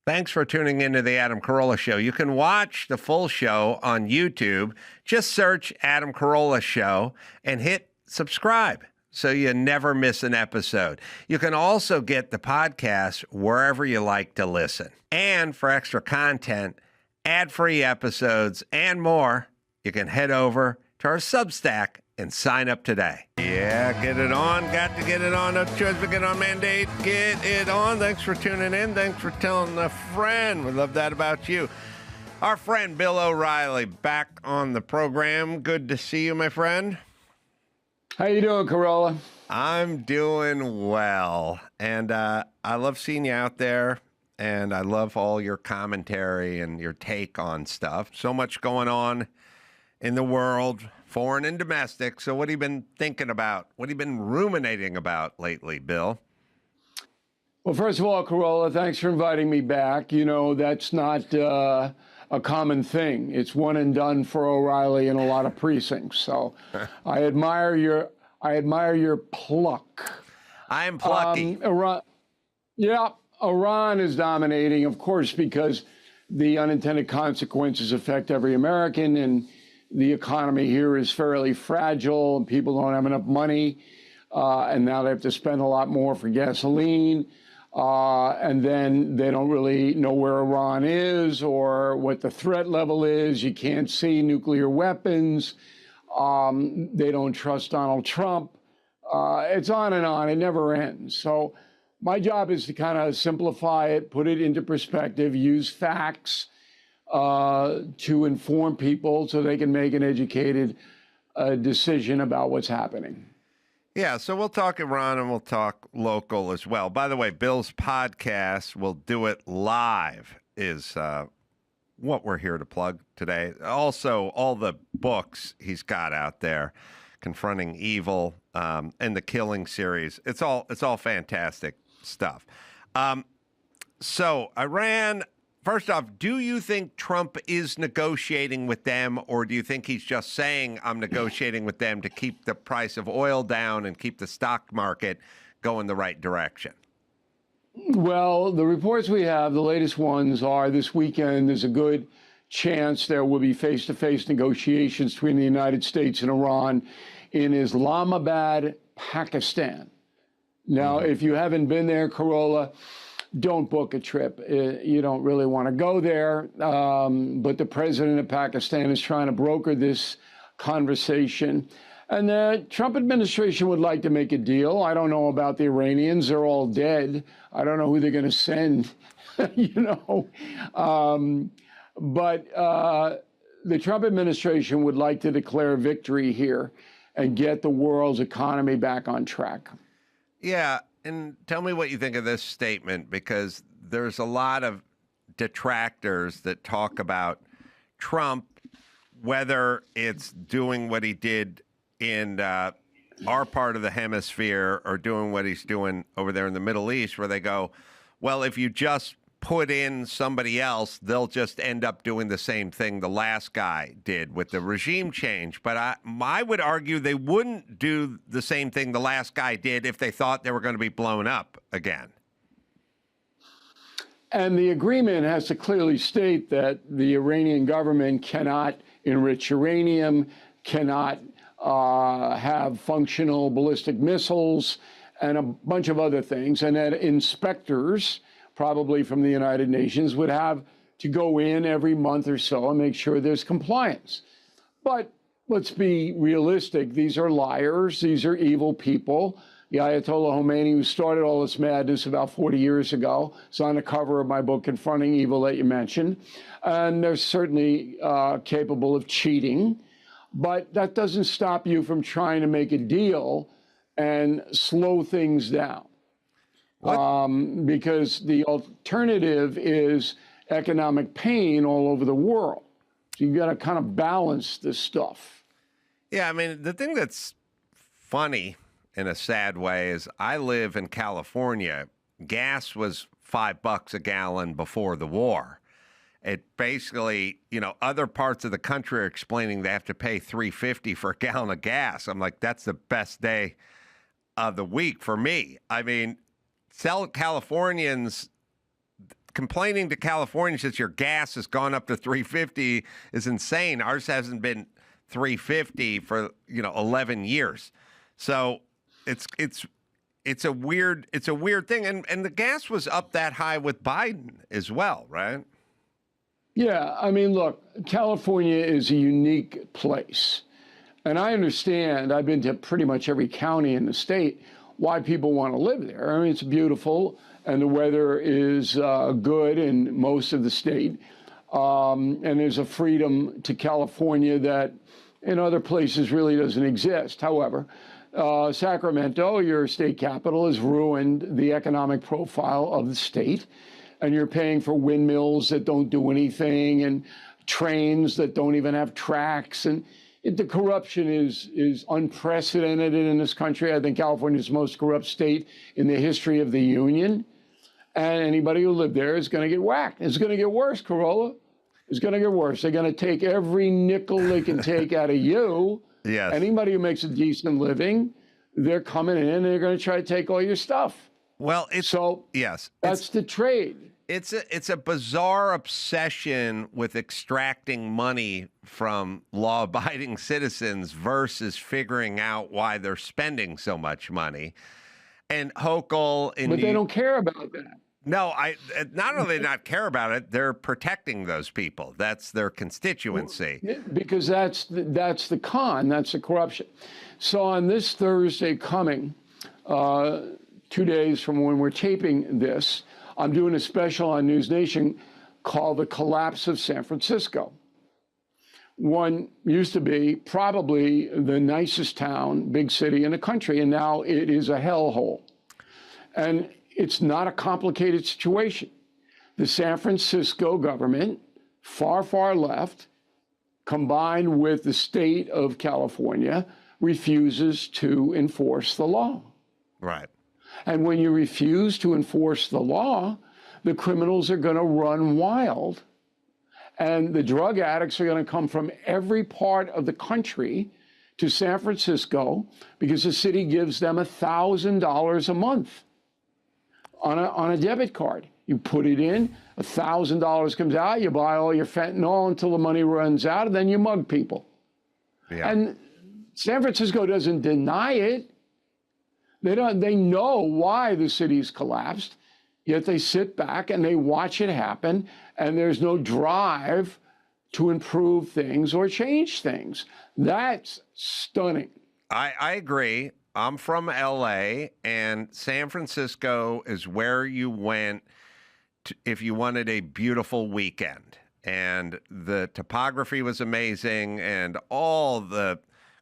Thanks for tuning into the Adam Carolla Show. You can watch the full show on YouTube. Just search Adam Carolla Show and hit subscribe so you never miss an episode. You can also get the podcast wherever you like to listen. And for extra content, ad-free episodes, and more, you can head over to our Substack and sign up today. Yeah, get it on. Got to get it on. No choice but get on mandate. Get it on. Thanks for tuning in. Thanks for telling a friend. We love that about you. Our friend Bill O'Reilly back on the program. Good to see you, my friend. How you doing, Carolla? I'm doing well. And I love seeing you out there. And I love all your commentary and your take on stuff. So much going on in the world, foreign and domestic. So what have you been thinking about? What have you been ruminating about lately, Bill? Well, first of all, Carolla, thanks for inviting me back. You know, that's not a common thing. It's one and done for O'Reilly in a lot of precincts. So I admire your pluck. I am plucky. Iran is dominating, of course, because the unintended consequences affect every American, and the economy here is fairly fragile, and people don't have enough money, and now they have to spend a lot more for gasoline, and then they don't really know where Iran is or what the threat level is. You can't see nuclear weapons. They don't trust Donald Trump. It's on and on. It never ends. So my job is to kind of simplify it, put it into perspective, use facts, to inform people so they can make an educated decision about what's happening. Yeah, so we'll talk Iran and we'll talk local as well. By the way, Bill's podcast, We'll Do It Live, is what we're here to plug today. Also, all the books he's got out there, Confronting Evil, and the Killing series. It's all fantastic stuff. So Iran. First off, do you think Trump is negotiating with them, or do you think he's just saying, I'm negotiating with them to keep the price of oil down and keep the stock market going the right direction? Well, the reports we have, the latest ones are this weekend, there's a good chance there will be face-to-face negotiations between the United States and Iran in Islamabad, Pakistan. Now, if you haven't been there, Carolla, don't book a trip. You don't really want to go there. But the president of Pakistan is trying to broker this conversation. And the Trump administration would like to make a deal. I don't know about the Iranians. They're all dead. I don't know who they're going to send, you know. But the Trump administration would like to declare victory here and get the world's economy back on track. Yeah. And tell me what you think of this statement, because there's a lot of detractors that talk about Trump, whether it's doing what he did in our part of the hemisphere or doing what he's doing over there in the Middle East, where they go, well, if you just put in somebody else, they'll just end up doing the same thing the last guy did with the regime change. But I would argue they wouldn't do the same thing the last guy did if they thought they were going to be blown up again. And the agreement has to clearly state that the Iranian government cannot enrich uranium, cannot have functional ballistic missiles, and a bunch of other things, and that inspectors, probably from the United Nations, would have to go in every month or so and make sure there's compliance. But let's be realistic. These are liars. These are evil people. The Ayatollah Khomeini, who started all this madness about 40 years ago, is on the cover of my book, Confronting Evil, that you mentioned. And they're certainly capable of cheating. But that doesn't stop you from trying to make a deal and slow things down. Because the alternative is economic pain all over the world. So you got to kind of balance this stuff. Yeah, I mean, the thing that's funny in a sad way is I live in California. Gas was $5 a gallon before the war. It basically, you know, other parts of the country are explaining they have to pay $3.50 for a gallon of gas. I'm like, that's the best day of the week for me. I mean, Californians complaining to Californians that your gas has gone up to $3.50 is insane. Ours hasn't been $3.50 for 11 years. So it's a weird thing, and the gas was up that high with Biden as well, right? Yeah, I mean, look, California is a unique place. And I understand, I've been to pretty much every county in the state, why people want to live there. I mean, it's beautiful, and the weather is good in most of the state. And there's a freedom to California that in other places really doesn't exist. However, Sacramento, your state capital, has ruined the economic profile of the state. And you're paying for windmills that don't do anything and trains that don't even have tracks. And the corruption is unprecedented in this country. I think California is the most corrupt state in the history of the union. And anybody who lived there is going to get whacked. It's going to get worse, Carolla. It's going to get worse. They're going to take every nickel they can take out of you. Yes. Anybody who makes a decent living, they're coming in and they're going to try to take all your stuff. Well, that's the trade. It's a bizarre obsession with extracting money from law-abiding citizens versus figuring out why they're spending so much money. And Hochul, but they don't care about that. No, not only not care about it, they're protecting those people. That's their constituency. Because that's the con, that's the corruption. So on this Thursday coming, 2 days from when we're taping this, I'm doing a special on News Nation called The Collapse of San Francisco. One used to be probably the nicest town, big city in the country, and now it is a hellhole. And it's not a complicated situation. The San Francisco government, far, far left, combined with the state of California, refuses to enforce the law. Right. And when you refuse to enforce the law, the criminals are going to run wild. And the drug addicts are going to come from every part of the country to San Francisco because the city gives them $1,000 a month on a debit card. You put it in, $1,000 comes out, you buy all your fentanyl until the money runs out, and then you mug people. Yeah. And San Francisco doesn't deny it. They know why the city's collapsed, yet they sit back and they watch it happen, and there's no drive to improve things or change things. That's stunning. I agree. I'm from LA, and San Francisco is where you went if you wanted a beautiful weekend. And the topography was amazing, and all the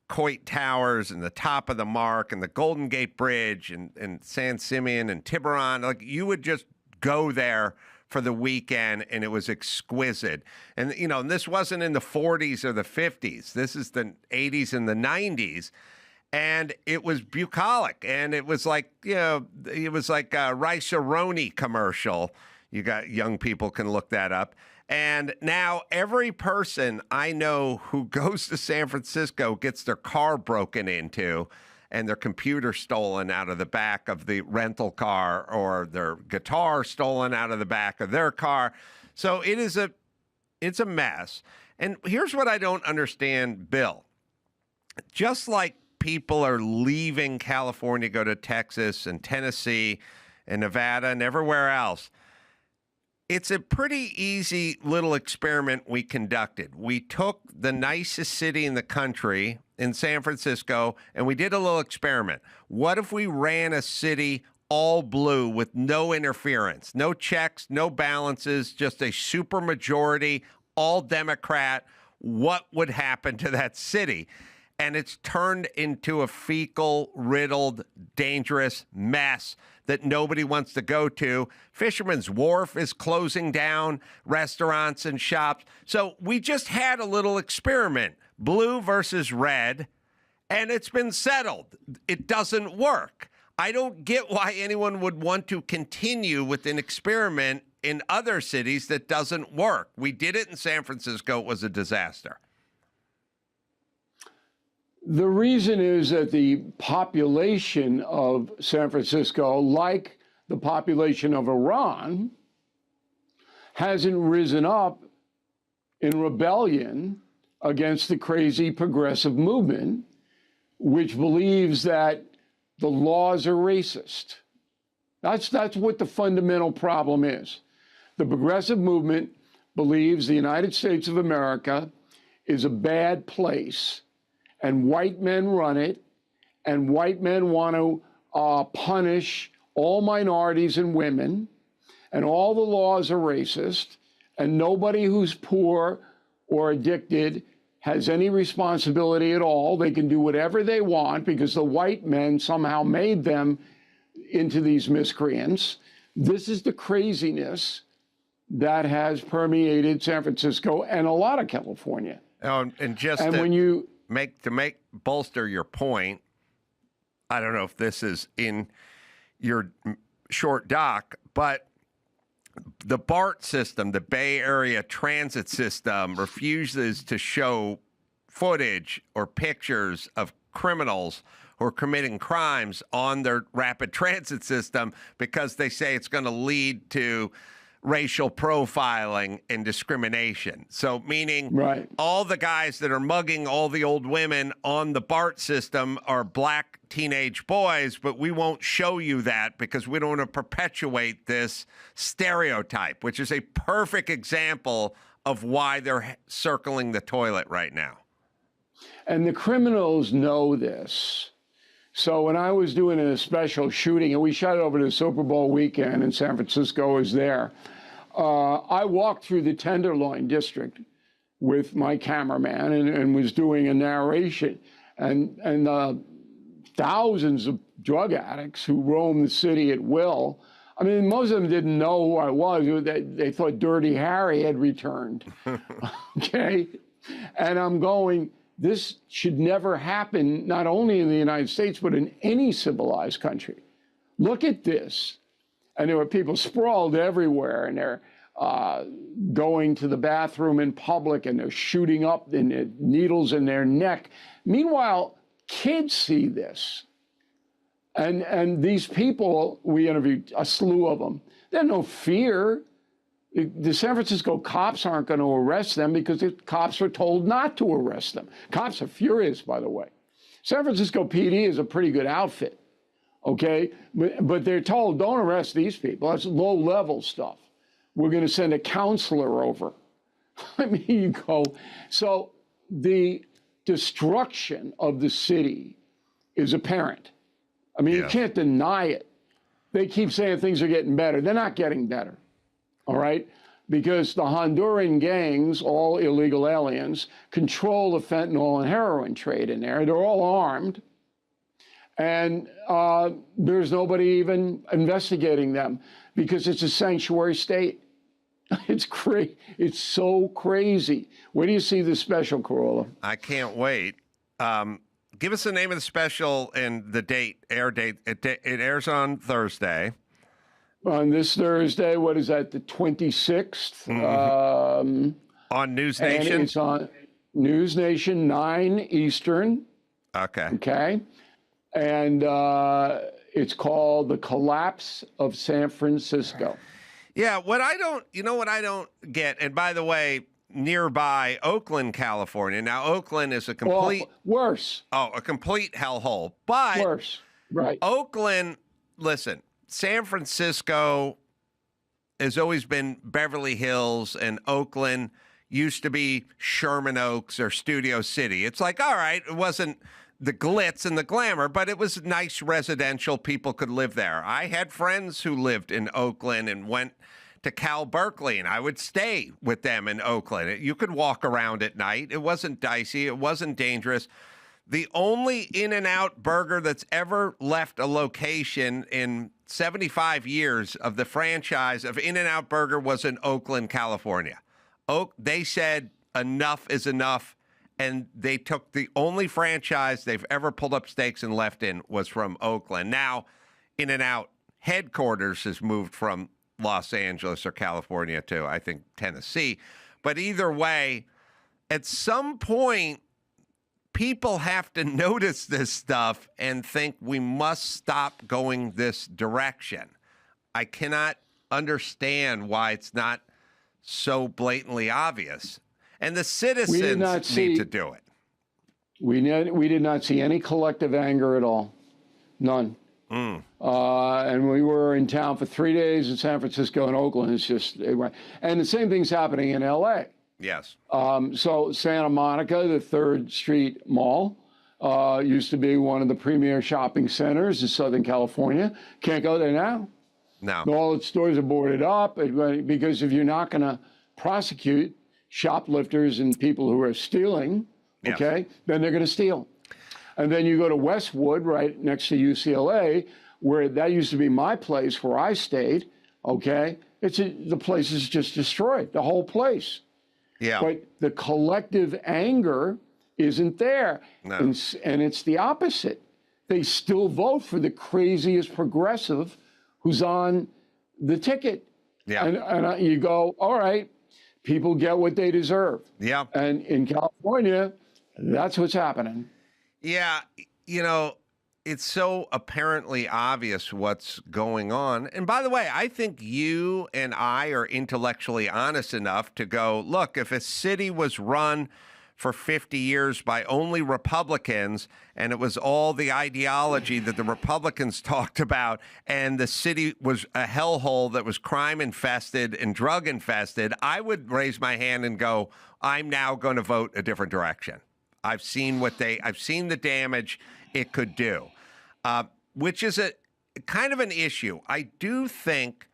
Coit Towers and the top of the Mark and the Golden Gate Bridge and San Simeon and Tiburon. Like, you would just go there for the weekend, and it was exquisite. And, and this wasn't in the 40s or the 50s. This is the 80s and the 90s. And it was bucolic. And it was like, it was like a Rice-A-Roni commercial. You got young people can look that up. And now every person I know who goes to San Francisco gets their car broken into and their computer stolen out of the back of the rental car, or their guitar stolen out of the back of their car. So it's a mess. And here's what I don't understand, Bill. Just like people are leaving California, go to Texas and Tennessee and Nevada and everywhere else, it's a pretty easy little experiment we conducted. We took the nicest city in the country, in San Francisco, and we did a little experiment. What if we ran a city all blue with no interference, no checks, no balances, just a supermajority, all Democrat? What would happen to that city? And it's turned into a fecal-riddled, dangerous mess that nobody wants to go to. Fisherman's Wharf is closing down restaurants and shops. So we just had a little experiment, blue versus red, and it's been settled. It doesn't work. I don't get why anyone would want to continue with an experiment in other cities that doesn't work. We did it in San Francisco. It was a disaster. The reason is that the population of San Francisco, like the population of Iran, hasn't risen up in rebellion against the crazy progressive movement, which believes that the laws are racist. That's what the fundamental problem is. The progressive movement believes the United States of America is a bad place, and white men run it, and white men want to punish all minorities and women, and all the laws are racist, and nobody who's poor or addicted has any responsibility at all. They can do whatever they want because the white men somehow made them into these miscreants. This is the craziness that has permeated San Francisco and a lot of California. And just and to when you bolster your point, I don't know if this is in your short doc, but the BART system, the Bay Area Transit System, refuses to show footage or pictures of criminals who are committing crimes on their rapid transit system because they say it's going to lead to racial profiling and discrimination. So meaning all the guys that are mugging all the old women on the BART system are black teenage boys, but we won't show you that because we don't want to perpetuate this stereotype, which is a perfect example of why they're circling the toilet right now. And the criminals know this. So when I was doing a special shooting, and we shot it over the Super Bowl weekend, and San Francisco was there, I walked through the Tenderloin district with my cameraman and was doing a narration. And thousands of drug addicts who roam the city at will. I mean, most of them didn't know who I was. They thought Dirty Harry had returned. Okay? And I'm going, this should never happen, not only in the United States, but in any civilized country. Look at this. And there were people sprawled everywhere, and they're going to the bathroom in public, and they're shooting up in needles in their neck. Meanwhile, kids see this. And these people, we interviewed a slew of them. They have no fear. The San Francisco cops aren't going to arrest them because the cops are told not to arrest them. Cops are furious, by the way. San Francisco PD is a pretty good outfit, okay? But they're told, don't arrest these people. That's low-level stuff. We're going to send a counselor over. I mean, you go. So the destruction of the city is apparent. I mean, you can't deny it. They keep saying things are getting better. They're not getting better. All right? Because the Honduran gangs, all illegal aliens, control the fentanyl and heroin trade in there. They're all armed. And there's nobody even investigating them because it's a sanctuary state. It's crazy. It's so crazy. Where do you see the special, Carolla? I can't wait. Give us the name of the special and the date, air date. It airs on Thursday. On this Thursday, what is that, the 26th? On News Nation? And it's on News Nation, 9 Eastern. Okay. Okay. And it's called The Collapse of San Francisco. Yeah, what I don't get, and by the way, nearby Oakland, California. Now, Oakland is a complete... worse. Oh, a complete hellhole. But... Worse, right. Oakland, listen... San Francisco has always been Beverly Hills, and Oakland used to be Sherman Oaks or Studio City. It's like, all right, it wasn't the glitz and the glamour, but it was nice residential. People could live there. I had friends who lived in Oakland and went to Cal Berkeley, and I would stay with them in Oakland. You could walk around at night. It wasn't dicey. It wasn't dangerous. The only In-N-Out burger that's ever left a location in 75 years of the franchise of In-N-Out Burger was in Oakland, California. They said enough is enough, and they took the only franchise they've ever pulled up stakes and left in was from Oakland. Now, In-N-Out headquarters has moved from Los Angeles or California to, I think, Tennessee. But either way, at some point, people have to notice this stuff and think we must stop going this direction. I cannot understand why it's not so blatantly obvious. And the We did citizens not see, need to do it. we did not see any collective anger at all. None. And we were in town for 3 days in San Francisco and Oakland. It's just, and the same thing's happening in LA. Yes. So Santa Monica, the 3rd Street Mall, used to be one of the premier shopping centers in Southern California. Can't go there now. No. All its stores are boarded up because if you're not going to prosecute shoplifters and people who are stealing, Yes. okay, then they're going to steal. And then you go to Westwood, right next to UCLA, where that used to be my place where I stayed, okay? The place is just destroyed, the whole place. Yeah. But the collective anger isn't there. No. And it's the opposite. They still vote for the craziest progressive who's on the ticket. Yeah. And you go, all right, people get what they deserve. Yeah. And in California, that's what's happening. Yeah. You know, it's so apparently obvious what's going on. And by the way, I think you and I are intellectually honest enough to go, look, if a city was run for 50 years by only Republicans, and it was all the ideology that the Republicans talked about, and the city was a hellhole that was crime infested and drug infested, I would raise my hand and go, I'm now going to vote a different direction. I've seen the damage it could do, which is a kind of an issue. I do think,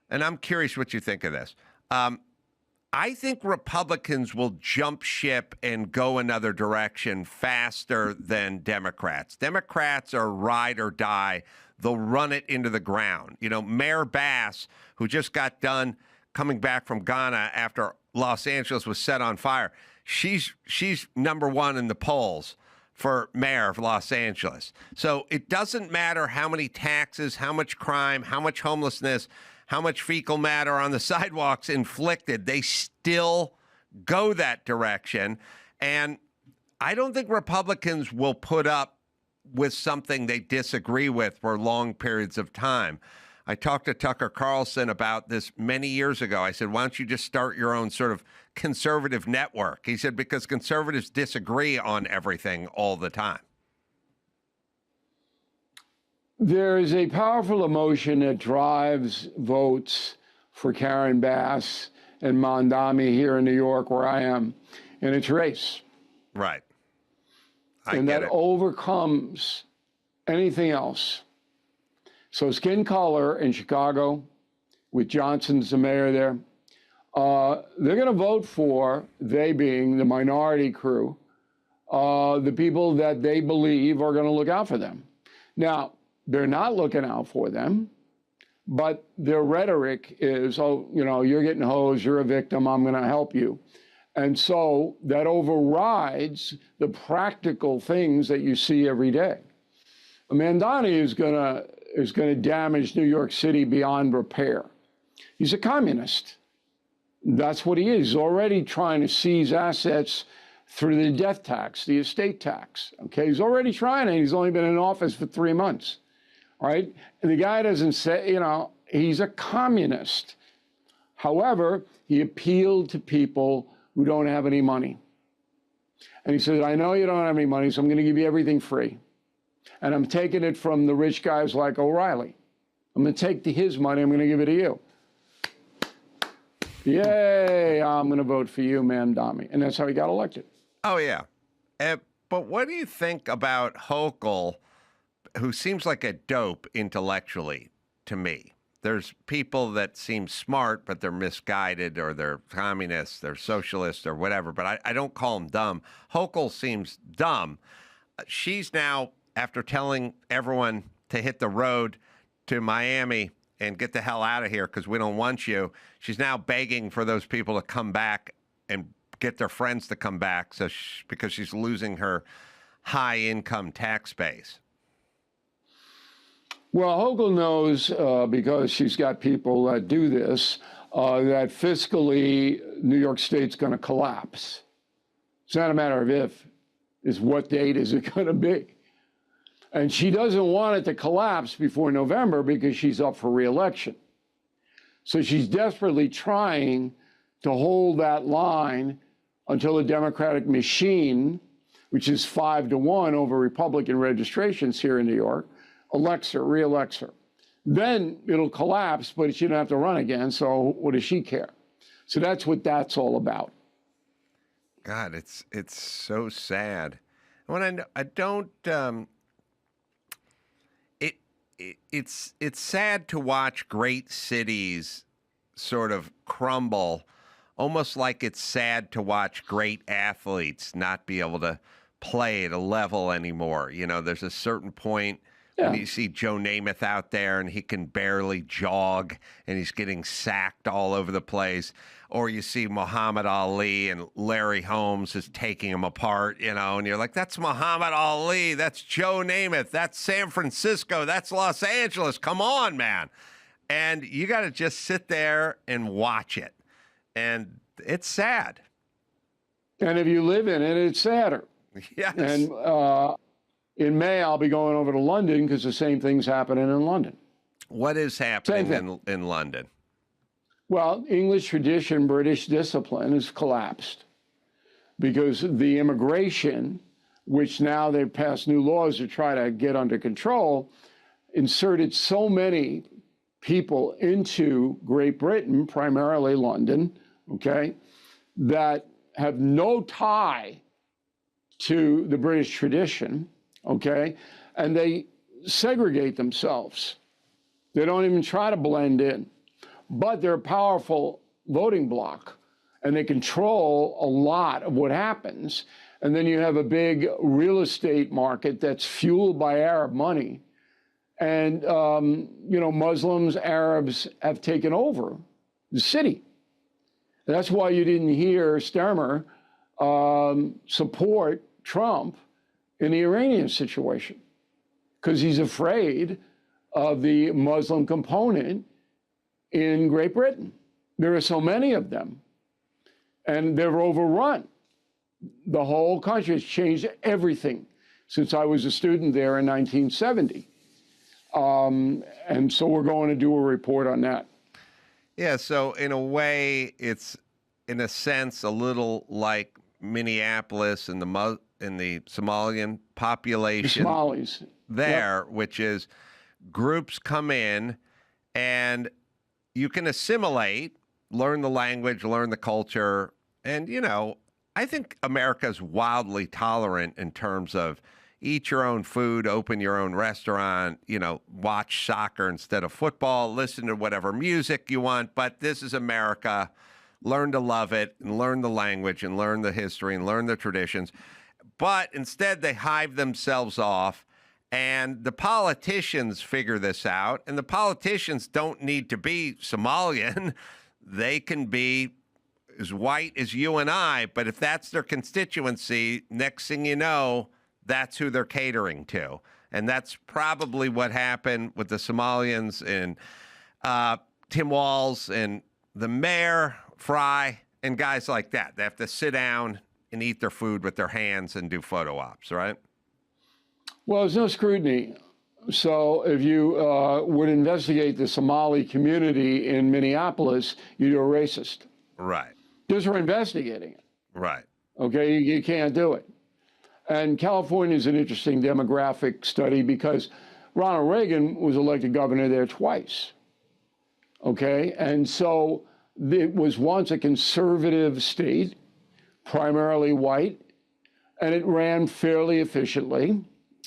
and I'm curious what you think of this. I think Republicans will jump ship and go another direction faster than Democrats. Democrats are ride or die. They'll run it into the ground. You know, Mayor Bass, who just got done coming back from Ghana after Los Angeles was set on fire, she's number one in the polls for mayor of Los Angeles. So it doesn't matter how many taxes, how much crime, how much homelessness, how much fecal matter on the sidewalks inflicted, they still go that direction. And I don't think Republicans will put up with something they disagree with for long periods of time. I talked to Tucker Carlson about this many years ago. I said, why don't you just start your own sort of conservative network? He said, because conservatives disagree on everything all the time. There is a powerful emotion that drives votes for Karen Bass and Mondami here in New York, where I am, and it's race. Right. And that overcomes anything else. So skin color in Chicago, with Johnson's the mayor there, they're going to vote for, they being the minority crew, the people that they believe are going to look out for them. Now, they're not looking out for them, but their rhetoric is, oh, you know, you're getting hosed, you're a victim, I'm going to help you. And so that overrides the practical things that you see every day. Mandani is going to damage New York City beyond repair. He's a communist. That's what he is. He's already trying to seize assets through the death tax, the estate tax. Okay, he's already trying it. He's only been in office for 3 months. All right, and the guy doesn't say, you know, he's a communist. However, he appealed to people who don't have any money. And he said, I know you don't have any money, so I'm going to give you everything free. And I'm taking it from the rich guys like O'Reilly. I'm going to take his money, I'm going to give it to you. Yay, I'm going to vote for you, Mandami. And that's how he got elected. Oh, yeah. But what do you think about Hochul, who seems like a dope intellectually to me? There's people that seem smart, but they're misguided, or they're communists, they're socialists, or whatever. But I don't call them dumb. Hochul seems dumb. She's now, after telling everyone to hit the road to Miami and get the hell out of here because we don't want you, she's now begging for those people to come back and get their friends to come back because she's losing her high-income tax base. Well, Hochul knows, because she's got people that do this, that fiscally New York State's going to collapse. It's not a matter of if, it's what date is it going to be. And she doesn't want it to collapse before November because she's up for re-election. So she's desperately trying to hold that line until the Democratic machine, which is 5-1 over Republican registrations here in New York, elects her, re-elects her. Then it'll collapse, but she don't have to run again, so what does she care? So that's what that's all about. God, it's so sad. When I don't, it's sad to watch great cities sort of crumble, almost like it's sad to watch great athletes not be able to play at a level anymore. You know, there's a certain point when you see Joe Namath out there and he can barely jog and he's getting sacked all over the place. Or you see Muhammad Ali and Larry Holmes is taking him apart, you know, and you're like, that's Muhammad Ali, that's Joe Namath, that's San Francisco, that's Los Angeles. Come on, man. And you got to just sit there and watch it. And it's sad. And if you live in it, it's sadder. Yes. And in May, I'll be going over to London because the same thing's happening in London. What is happening in London? Well, English tradition, British discipline has collapsed because the immigration, which now they've passed new laws to try to get under control, inserted so many people into Great Britain, primarily London, okay, that have no tie to the British tradition, okay, and they segregate themselves. They don't even try to blend in, but they're a powerful voting bloc and they control a lot of what happens. And then you have a big real estate market that's fueled by Arab money. And, you know, Muslims, Arabs have taken over the city. And that's why you didn't hear Sturmer support Trump in the Iranian situation, because he's afraid of the Muslim component in Great Britain. There are so many of them, and they're overrun. The whole country has changed everything since I was a student there in 1970. And so we're going to do a report on that. Yeah, so in a way, it's, in a sense, a little like Minneapolis and the Somalian population. The Somalis. There, Yep. Which is groups come in and you can assimilate, learn the language, learn the culture. And, you know, I think America's wildly tolerant in terms of eat your own food, open your own restaurant, you know, watch soccer instead of football, listen to whatever music you want. But this is America. Learn to love it and learn the language and learn the history and learn the traditions. But instead, they hive themselves off. And the politicians figure this out. And the politicians don't need to be Somalian. They can be as white as you and I. But if that's their constituency, next thing you know, that's who they're catering to. And that's probably what happened with the Somalians and Tim Walz and the mayor, Fry, and guys like that. They have to sit down and eat their food with their hands and do photo ops, right? Well, there's no scrutiny. So if you would investigate the Somali community in Minneapolis, you're a racist. Right. Just for investigating it. Right. Okay, you can't do it. And California is an interesting demographic study because Ronald Reagan was elected governor there twice. Okay, and so it was once a conservative state, primarily white, and it ran fairly efficiently.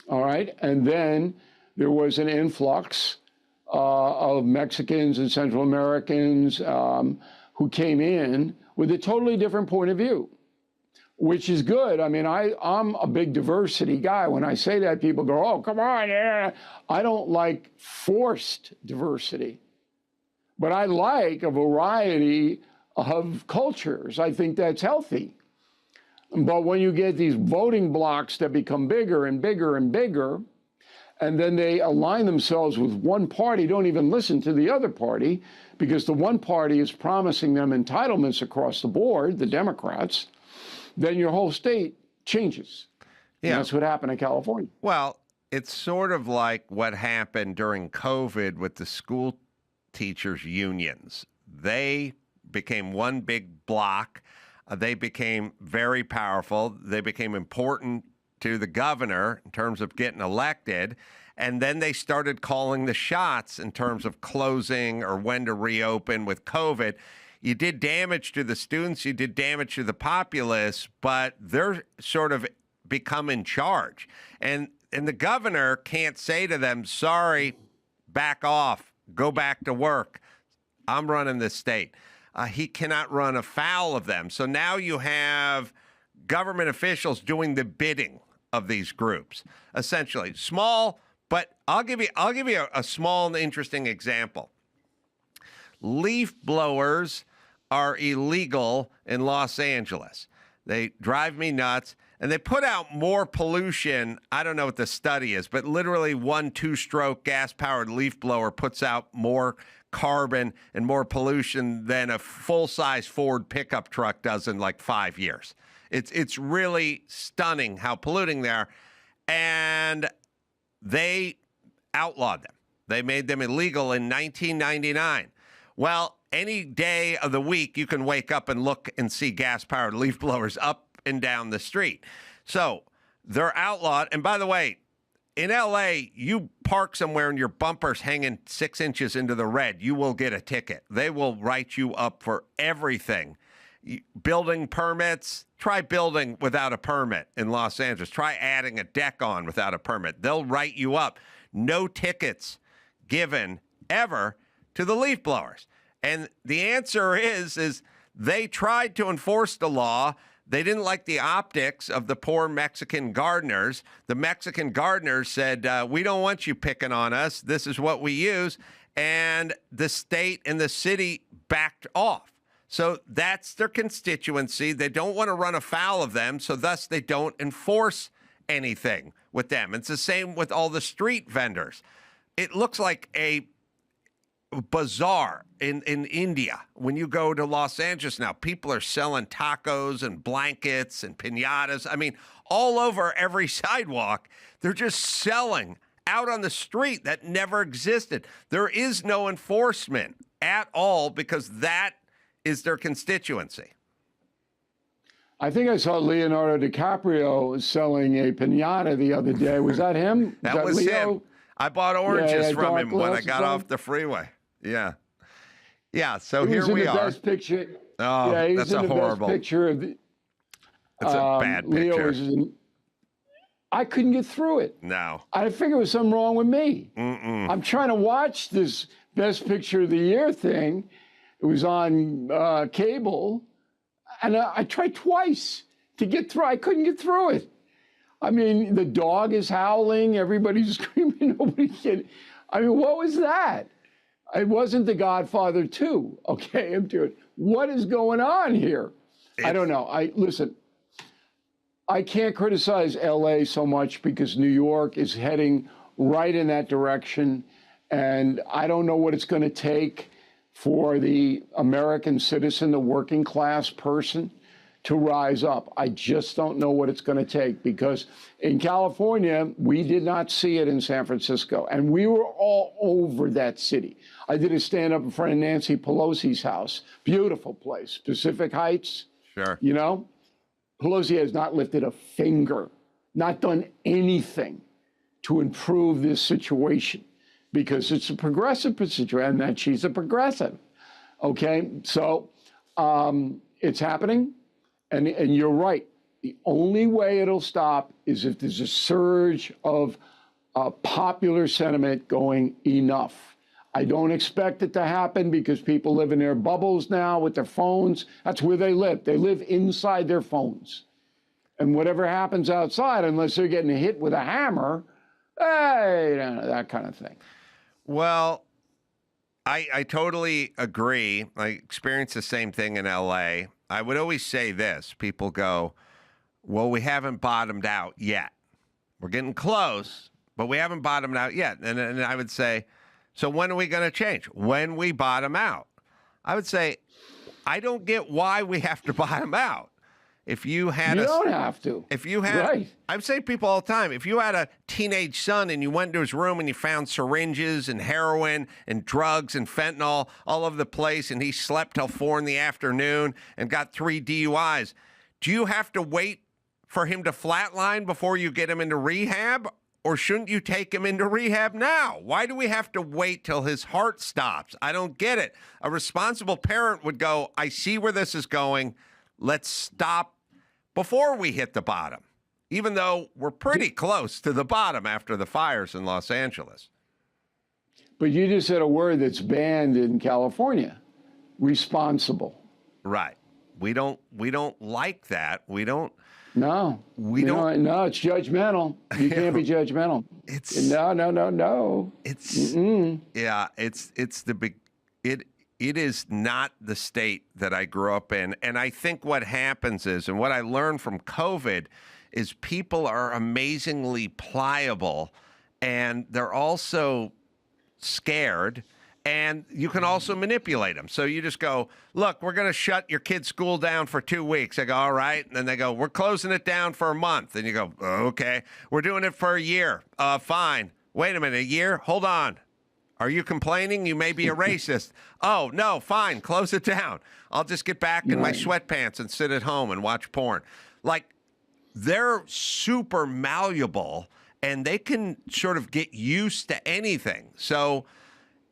All right, and then there was an influx of Mexicans and Central Americans who came in with a totally different point of view, which is good. I mean, I'm a big diversity guy. When I say that, people go, oh, come on, yeah. I don't like forced diversity, but I like a variety of cultures. I think that's healthy. But when you get these voting blocks that become bigger and bigger and bigger, and then they align themselves with one party, don't even listen to the other party, because the one party is promising them entitlements across the board, the Democrats, then your whole state changes. Yeah. And that's what happened in California. Well, it's sort of like what happened during COVID with the school teachers' unions. They became one big block. They became very powerful. They became important to the governor in terms of getting elected. And then they started calling the shots in terms of closing or when to reopen with COVID. You did damage to the students, you did damage to the populace, but they're sort of become in charge. And the governor can't say to them, sorry, back off, go back to work. I'm running this state. He cannot run afoul of them. So now you have government officials doing the bidding of these groups, essentially. Small, but I'll give you a small and interesting example. Leaf blowers are illegal in Los Angeles. They drive me nuts, and they put out more pollution. I don't know what the study is, but literally one two-stroke gas-powered leaf blower puts out more carbon and more pollution than a full-size Ford pickup truck does in like 5 years. It's really stunning how polluting they are, and they outlawed them. They made them illegal in 1999. Well, any day of the week, you can wake up and look and see gas-powered leaf blowers up and down the street. So they're outlawed. And by the way, in L.A., you park somewhere and your bumper's hanging 6 inches into the red, you will get a ticket. They will write you up for everything. Building permits, try building without a permit in Los Angeles. Try adding a deck on without a permit. They'll write you up. No tickets given ever to the leaf blowers. And the answer is they tried to enforce the law. They didn't like the optics of the poor Mexican gardeners. The Mexican gardeners said, we don't want you picking on us. This is what we use. And the state and the city backed off. So that's their constituency. They don't want to run afoul of them, so thus they don't enforce anything with them. It's the same with all the street vendors. It looks like a bazaar in India. When you go to Los Angeles now, people are selling tacos and blankets and piñatas. I mean, all over every sidewalk, they're just selling out on the street. That never existed. There is no enforcement at all because that is their constituency. I think I saw Leonardo DiCaprio selling a piñata the other day. Was that him? That was Leo? him. I bought oranges from him when I got on. off the freeway. Yeah. Yeah, so He here was in we the are. Best picture. Oh, yeah, he was that's in a the horrible. Best picture of the, It's a bad Leo picture. was in, I couldn't get through it. No. I figured there was something wrong with me. I'm trying to watch this Best Picture of the Year thing. It was on cable, and I tried twice to get through. I couldn't get through it. I mean, the dog is howling. Everybody's screaming. Nobody can. I mean, what was that? It wasn't The Godfather 2. Okay, I'm doing. What is going on here? I don't know. Listen. I can't criticize LA so much because New York is heading right in that direction, and I don't know what it's going to take for the American citizen, the working class person, to rise up. I just don't know what it's going to take because in California, we did not see it in San Francisco, and we were all over that city. I did a stand-up in front of Nancy Pelosi's house. Beautiful place, Pacific Heights. Sure. You know? Pelosi has not lifted a finger, not done anything to improve this situation because it's a progressive situation and that she's a progressive. Okay, so it's happening, and you're right. The only way it'll stop is if there's a surge of popular sentiment going enough. I don't expect it to happen because people live in their bubbles now with their phones. That's where they live. They live inside their phones. And whatever happens outside, unless they're getting hit with a hammer, hey, that kind of thing. Well, I totally agree. I experienced the same thing in L.A. I would always say this. People go, well, we haven't bottomed out yet. We're getting close, but we haven't bottomed out yet. And I would say, so when are we going to change? When we bottom out. I would say, I don't get why we have to bottom out. If you had You don't have to. If you had, right. I say to people all the time, if you had a teenage son and you went into his room and you found syringes and heroin and drugs and fentanyl all over the place and he slept till 4 p.m. and got 3 DUIs, do you have to wait for him to flatline before you get him into rehab? Or shouldn't you take him into rehab now? Why do we have to wait till his heart stops? I don't get it. A responsible parent would go, I see where this is going. Let's stop before we hit the bottom, even though we're pretty close to the bottom after the fires in Los Angeles. But you just said a word that's banned in California, responsible. Right. We don't like that. We don't. No. We don't. No, it's judgmental. You can't be judgmental. It's no. It's yeah. It's the big. It is not the state that I grew up in. And I think what happens is, and what I learned from COVID, is people are amazingly pliable and they're also scared. And you can also manipulate them. So you just go, look, we're going to shut your kid's school down for 2 weeks. I go, all right. And then they go, we're closing it down for a month. And you go, okay. We're doing it for a year. Fine. Wait a minute, a year? Hold on. Are you complaining? You may be a racist. Oh, no, fine. Close it down. I'll just get back in my sweatpants and sit at home and watch porn. Like, they're super malleable and they can sort of get used to anything. So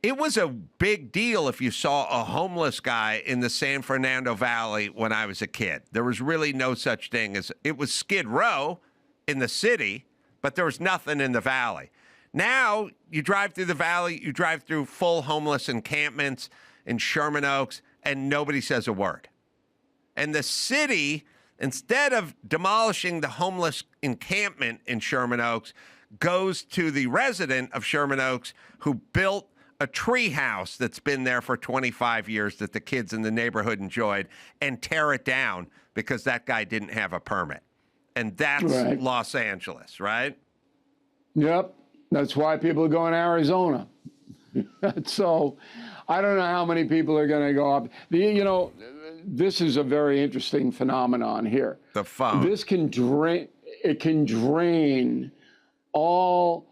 it was a big deal if you saw a homeless guy in the San Fernando Valley when I was a kid. There was really no such thing as, it was Skid Row in the city, but there was nothing in the valley. Now you drive through the valley, you drive through full homeless encampments in Sherman Oaks, and nobody says a word. And the city, instead of demolishing the homeless encampment in Sherman Oaks, goes to the resident of Sherman Oaks who built a tree house that's been there for 25 years that the kids in the neighborhood enjoyed and tear it down because that guy didn't have a permit. And that's right. Los Angeles, right? Yep. That's why people are going to Arizona. So I don't know how many people are going to go up. This is a very interesting phenomenon here. The phone. This can drain, it can drain all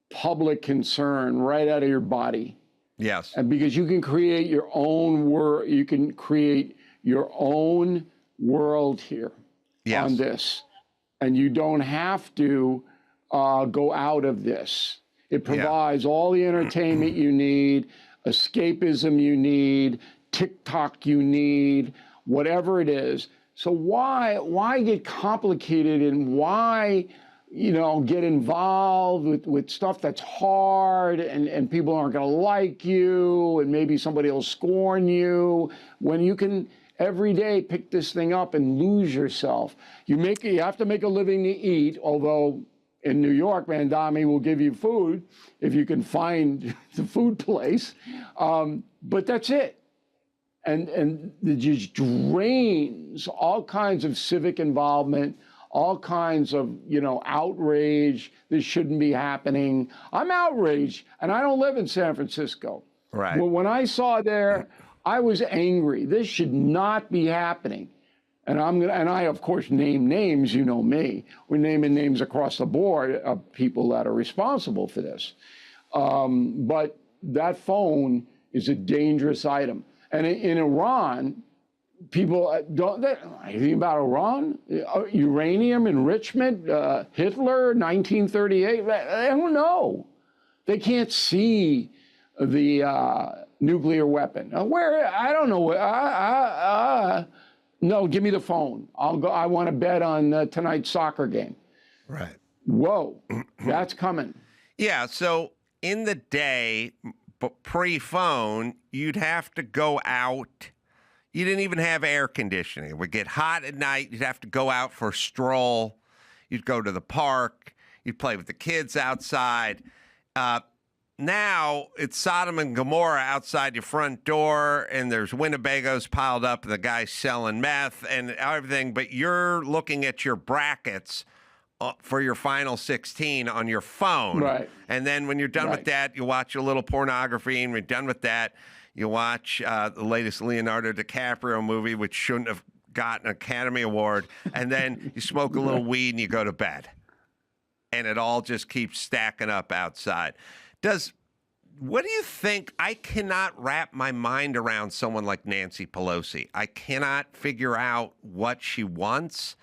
public concern right out of your body. Yes. And because you can create your own world, you can create your own world here on this. And you don't have to go out of this. It provides all the entertainment you need, escapism you need, TikTok you need, whatever it is. So why get complicated and why get involved with stuff that's hard and people aren't going to like you and maybe somebody will scorn you when you can every day pick this thing up and lose yourself. You have to make a living to eat, although in New York, Mandami will give you food if you can find the food place. But that's it. And it just drains all kinds of civic involvement, all kinds of, outrage. This shouldn't be happening. I'm outraged, and I don't live in San Francisco. Right. Well, when I saw there, I was angry. This should not be happening. And I, of course, name names. You know me. We're naming names across the board of people that are responsible for this. But that phone is a dangerous item. And in Iran, people don't anything about Iran, uranium enrichment, Hitler, 1938. They don't know. They can't see the nuclear weapon. Where I don't know. No, give me the phone. I'll go. I want to bet on tonight's soccer game. Right. Whoa, that's coming. Yeah. So in the day, pre-phone, you'd have to go out. You didn't even have air conditioning. It would get hot at night. You'd have to go out for a stroll. You'd go to the park. You'd play with the kids outside. Now it's Sodom and Gomorrah outside your front door, and there's Winnebagos piled up, and the guy's selling meth and everything. But you're looking at your brackets for your final 16 on your phone. Right. And then when you're done with that, you watch a little pornography, and when you're done with that, you watch the latest Leonardo DiCaprio movie, which shouldn't have got an Academy Award, and then you smoke a little weed and you go to bed. And it all just keeps stacking up outside. What do you think? I cannot wrap my mind around someone like Nancy Pelosi. I cannot figure out what she wants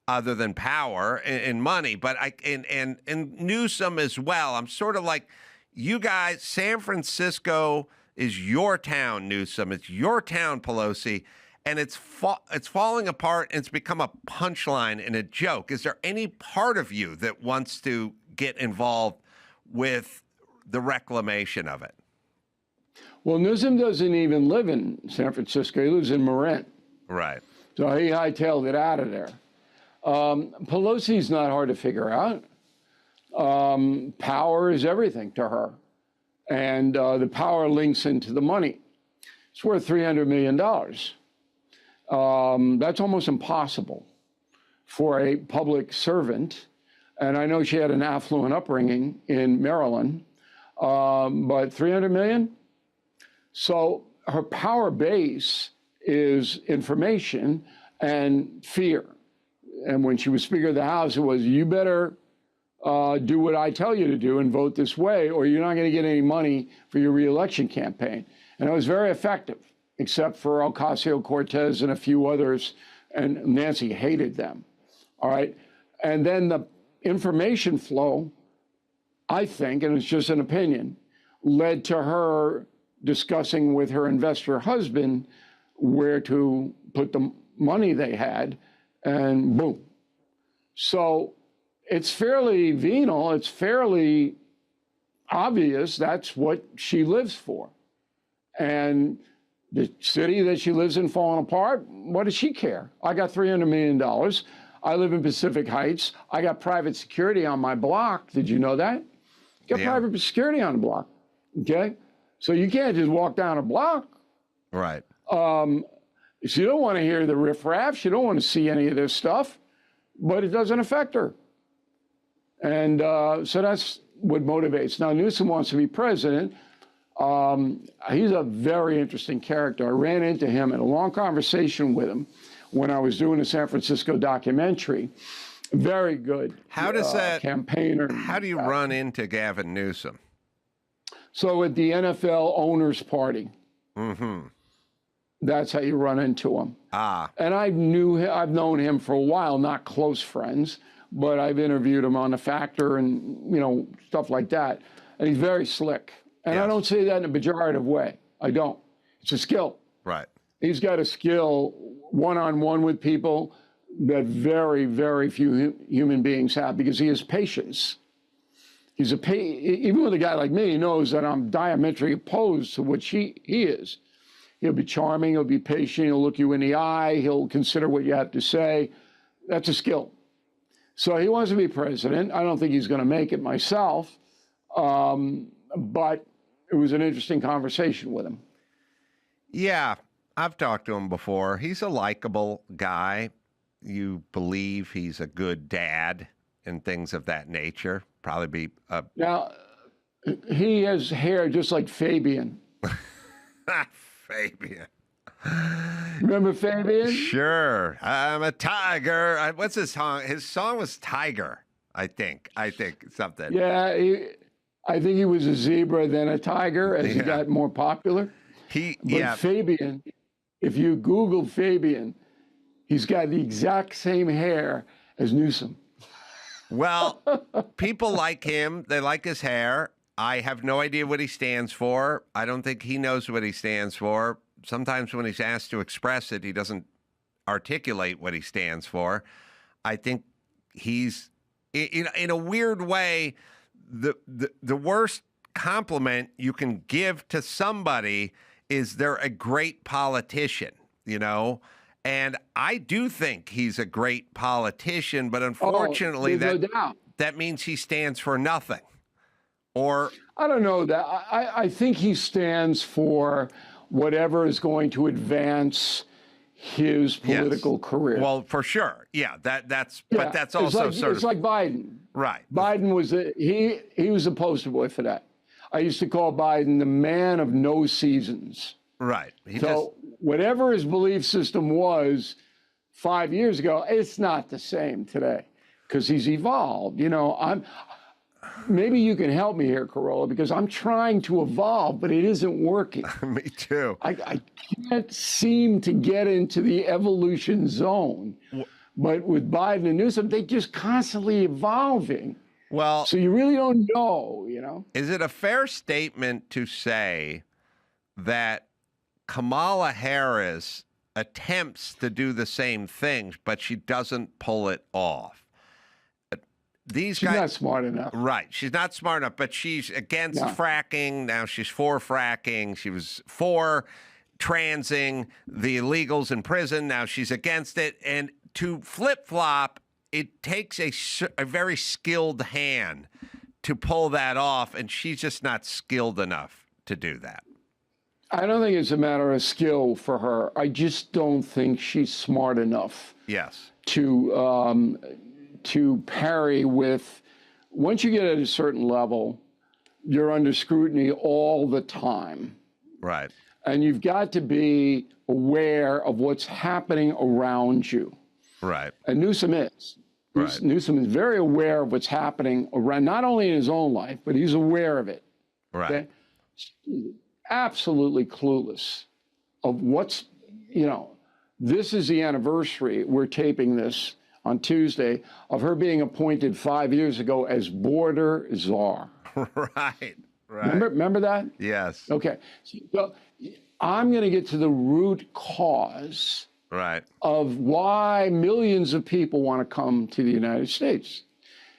other than power and money. But and Newsom as well. I'm sort of like, you guys, San Francisco is your town, Newsom. It's your town, Pelosi. And it's falling apart, and it's become a punchline and a joke. Is there any part of you that wants to get involved with the reclamation of it? Well, Newsom doesn't even live in San Francisco. He lives in Marin. Right. So he hightailed it out of there. Pelosi's not hard to figure out. Power is everything to her. And the power links into the money. It's worth $300 million. That's almost impossible for a public servant. And I know she had an affluent upbringing in Maryland, but $300 million? So her power base is information and fear. And when she was Speaker of the House, it was, you better do what I tell you to do and vote this way, or you're not going to get any money for your reelection campaign. And it was very effective, except for Ocasio-Cortez and a few others, and Nancy hated them, all right? And then the information flow, I think, and it's just an opinion, led to her discussing with her investor husband where to put the money they had, and boom. So it's fairly venal, it's fairly obvious that's what she lives for. And the city that she lives in falling apart, what does she care? I got $300 million. I live in Pacific Heights. I got private security on my block. Did you know that? Got private security on the block, okay? So you can't just walk down a block. Right. She don't want to hear the riffraff. She don't want to see any of this stuff, but it doesn't affect her. And so that's what motivates. Now, Newsom wants to be president. He's a very interesting character. I ran into him in a long conversation with him when I was doing a San Francisco documentary. Very good. How does that campaigner? How do you run into Gavin Newsom? So at the NFL owners party, Mm-hmm. that's how you run into him. Ah. And I've known him for a while, not close friends, but I've interviewed him on The Factor and stuff like that. And he's very slick. And I don't say that in a pejorative way. I don't. It's a skill. Right. He's got a skill one-on-one with people that very, very few human beings have, because he has patience. Even with a guy like me, he knows that I'm diametrically opposed to what he is. He'll be charming, he'll be patient, he'll look you in the eye, he'll consider what you have to say. That's a skill. So he wants to be president. I don't think he's going to make it myself, but it was an interesting conversation with him. Yeah, I've talked to him before. He's a likable guy. You believe he's a good dad and things of that nature. Probably be a... Now, he has hair just like Fabian. Fabian. Remember Fabian? Sure. I'm a tiger. What's his song? His song was Tiger, I think. Something. Yeah, I think he was a zebra, then a tiger as he got more popular. But Fabian, if you Google Fabian, he's got the exact same hair as Newsom. Well, people like him. They like his hair. I have no idea what he stands for. I don't think he knows what he stands for. Sometimes when he's asked to express it, he doesn't articulate what he stands for. I think he's, in a weird way, the worst compliment you can give to somebody is they're a great politician, And I do think he's a great politician, but unfortunately that means he stands for nothing. Or I don't know that. I think he stands for whatever is going to advance his political career. Well, for sure. Yeah, but that's also it's like Biden. Right. Biden was he was the poster boy for that. I used to call Biden the man of no seasons. Right. Whatever his belief system was, 5 years ago, it's not the same today because he's evolved. Maybe you can help me here, Carolla, because I'm trying to evolve, but it isn't working. Me too. I can't seem to get into the evolution zone. But with Biden and Newsom, they're just constantly evolving. Well, so you really don't know, Is it a fair statement to say that Kamala Harris attempts to do the same things, but she doesn't pull it off? She's not smart enough. Right. She's not smart enough, but she's against fracking. Now she's for fracking. She was for transing the illegals in prison. Now she's against it. And to flip-flop, it takes a very skilled hand to pull that off, and she's just not skilled enough to do that. I don't think it's a matter of skill for her. I just don't think she's smart enough. Yes. To parry with, once you get at a certain level, you're under scrutiny all the time. Right. And you've got to be aware of what's happening around you. Right. And Newsom is. Right. Newsom is very aware of what's happening around, not only in his own life, but he's aware of it. Right. Okay? Absolutely clueless of what's, this is the anniversary. We're taping this on Tuesday of her being appointed 5 years ago as border czar. Right. Remember that? Yes. Okay. So I'm going to get to the root cause of why millions of people want to come to the United States.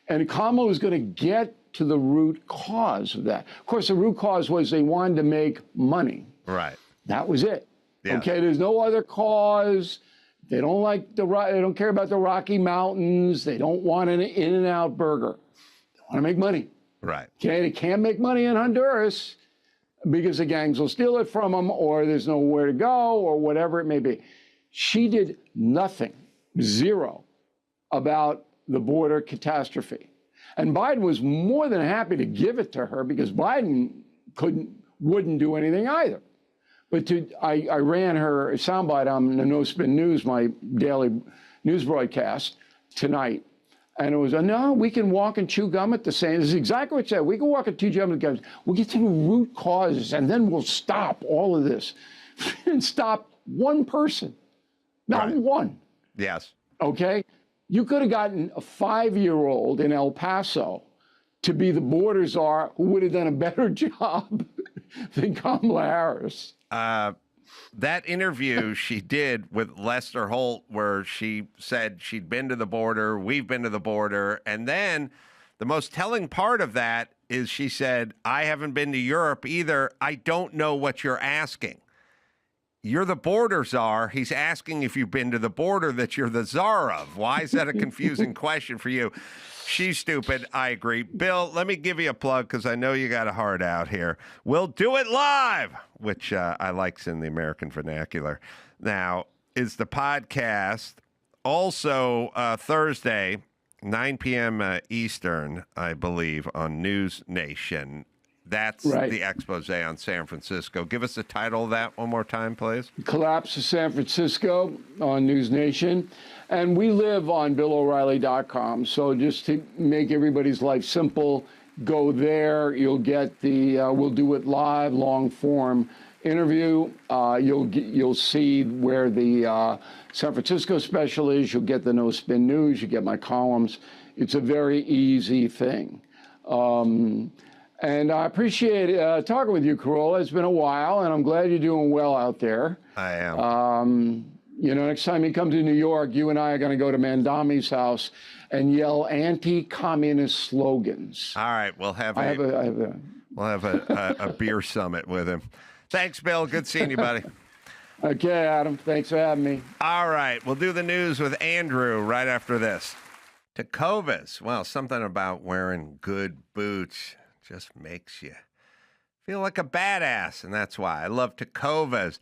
And Kamala is going to get to the root cause of that. Of course, the root cause was they wanted to make money. Right. That was it. Yeah. Okay. There's no other cause. They don't care about the Rocky Mountains. They don't want an In-N-Out burger. They want to make money. Right. Okay. They can't make money in Honduras because the gangs will steal it from them, or there's nowhere to go, or whatever it may be. She did nothing, zero, about the border catastrophe. And Biden was more than happy to give it to her because Biden wouldn't do anything either. But I ran her soundbite on the No Spin News, my daily news broadcast tonight. And it was, no, we can walk and chew gum at the same. This is exactly what she said. We can walk and chew gum at the same. We'll get to the root causes, and then we'll stop all of this. And stop one person. Not one. Yes. Okay? You could have gotten a 5-year-old in El Paso to be the border czar who would have done a better job than Kamala Harris. That interview she did with Lester Holt, where she said she'd been to the border, we've been to the border, and then the most telling part of that is she said, I haven't been to Europe either. I don't know what you're asking. You're the border czar. He's asking if you've been to the border that you're the czar of. Why is that a confusing question for you? She's stupid. I agree. Bill, let me give you a plug because I know you got a heart out here. We'll do it live, which I like's in the American vernacular. Now, is the podcast also Thursday, 9 p.m. Eastern, I believe, on News Nation. That's the expose on San Francisco. Give us the title of that one more time, please. Collapse of San Francisco on News Nation. And we live on BillO'Reilly.com. So just to make everybody's life simple, go there. You'll get the We'll Do It Live long form interview. You'll see where the San Francisco special is. You'll get the No Spin News. You get my columns. It's a very easy thing. And I appreciate talking with you, Carolla. It's been a while, and I'm glad you're doing well out there. I am. Next time you come to New York, you and I are going to go to Mandami's house and yell anti-communist slogans. All right, we'll have We'll have a beer summit with him. Thanks, Bill. Good seeing you, buddy. Okay, Adam. Thanks for having me. All right, we'll do the news with Andrew right after this. Tecovas. Well, something about wearing good boots just makes you feel like a badass, and that's why I love Tecovas.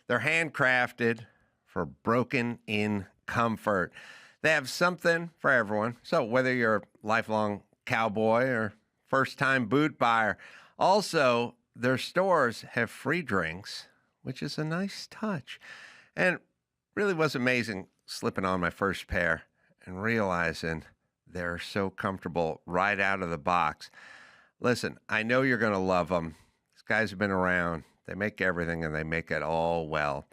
They're handcrafted for broken-in comfort. They have something for everyone. So whether you're a lifelong cowboy or first-time boot buyer, also their stores have free drinks, which is a nice touch. And really what's amazing, slipping on my first pair and realizing they're so comfortable right out of the box. Listen, I know you're going to love them. These guys have been around. They make everything, and they make it all well.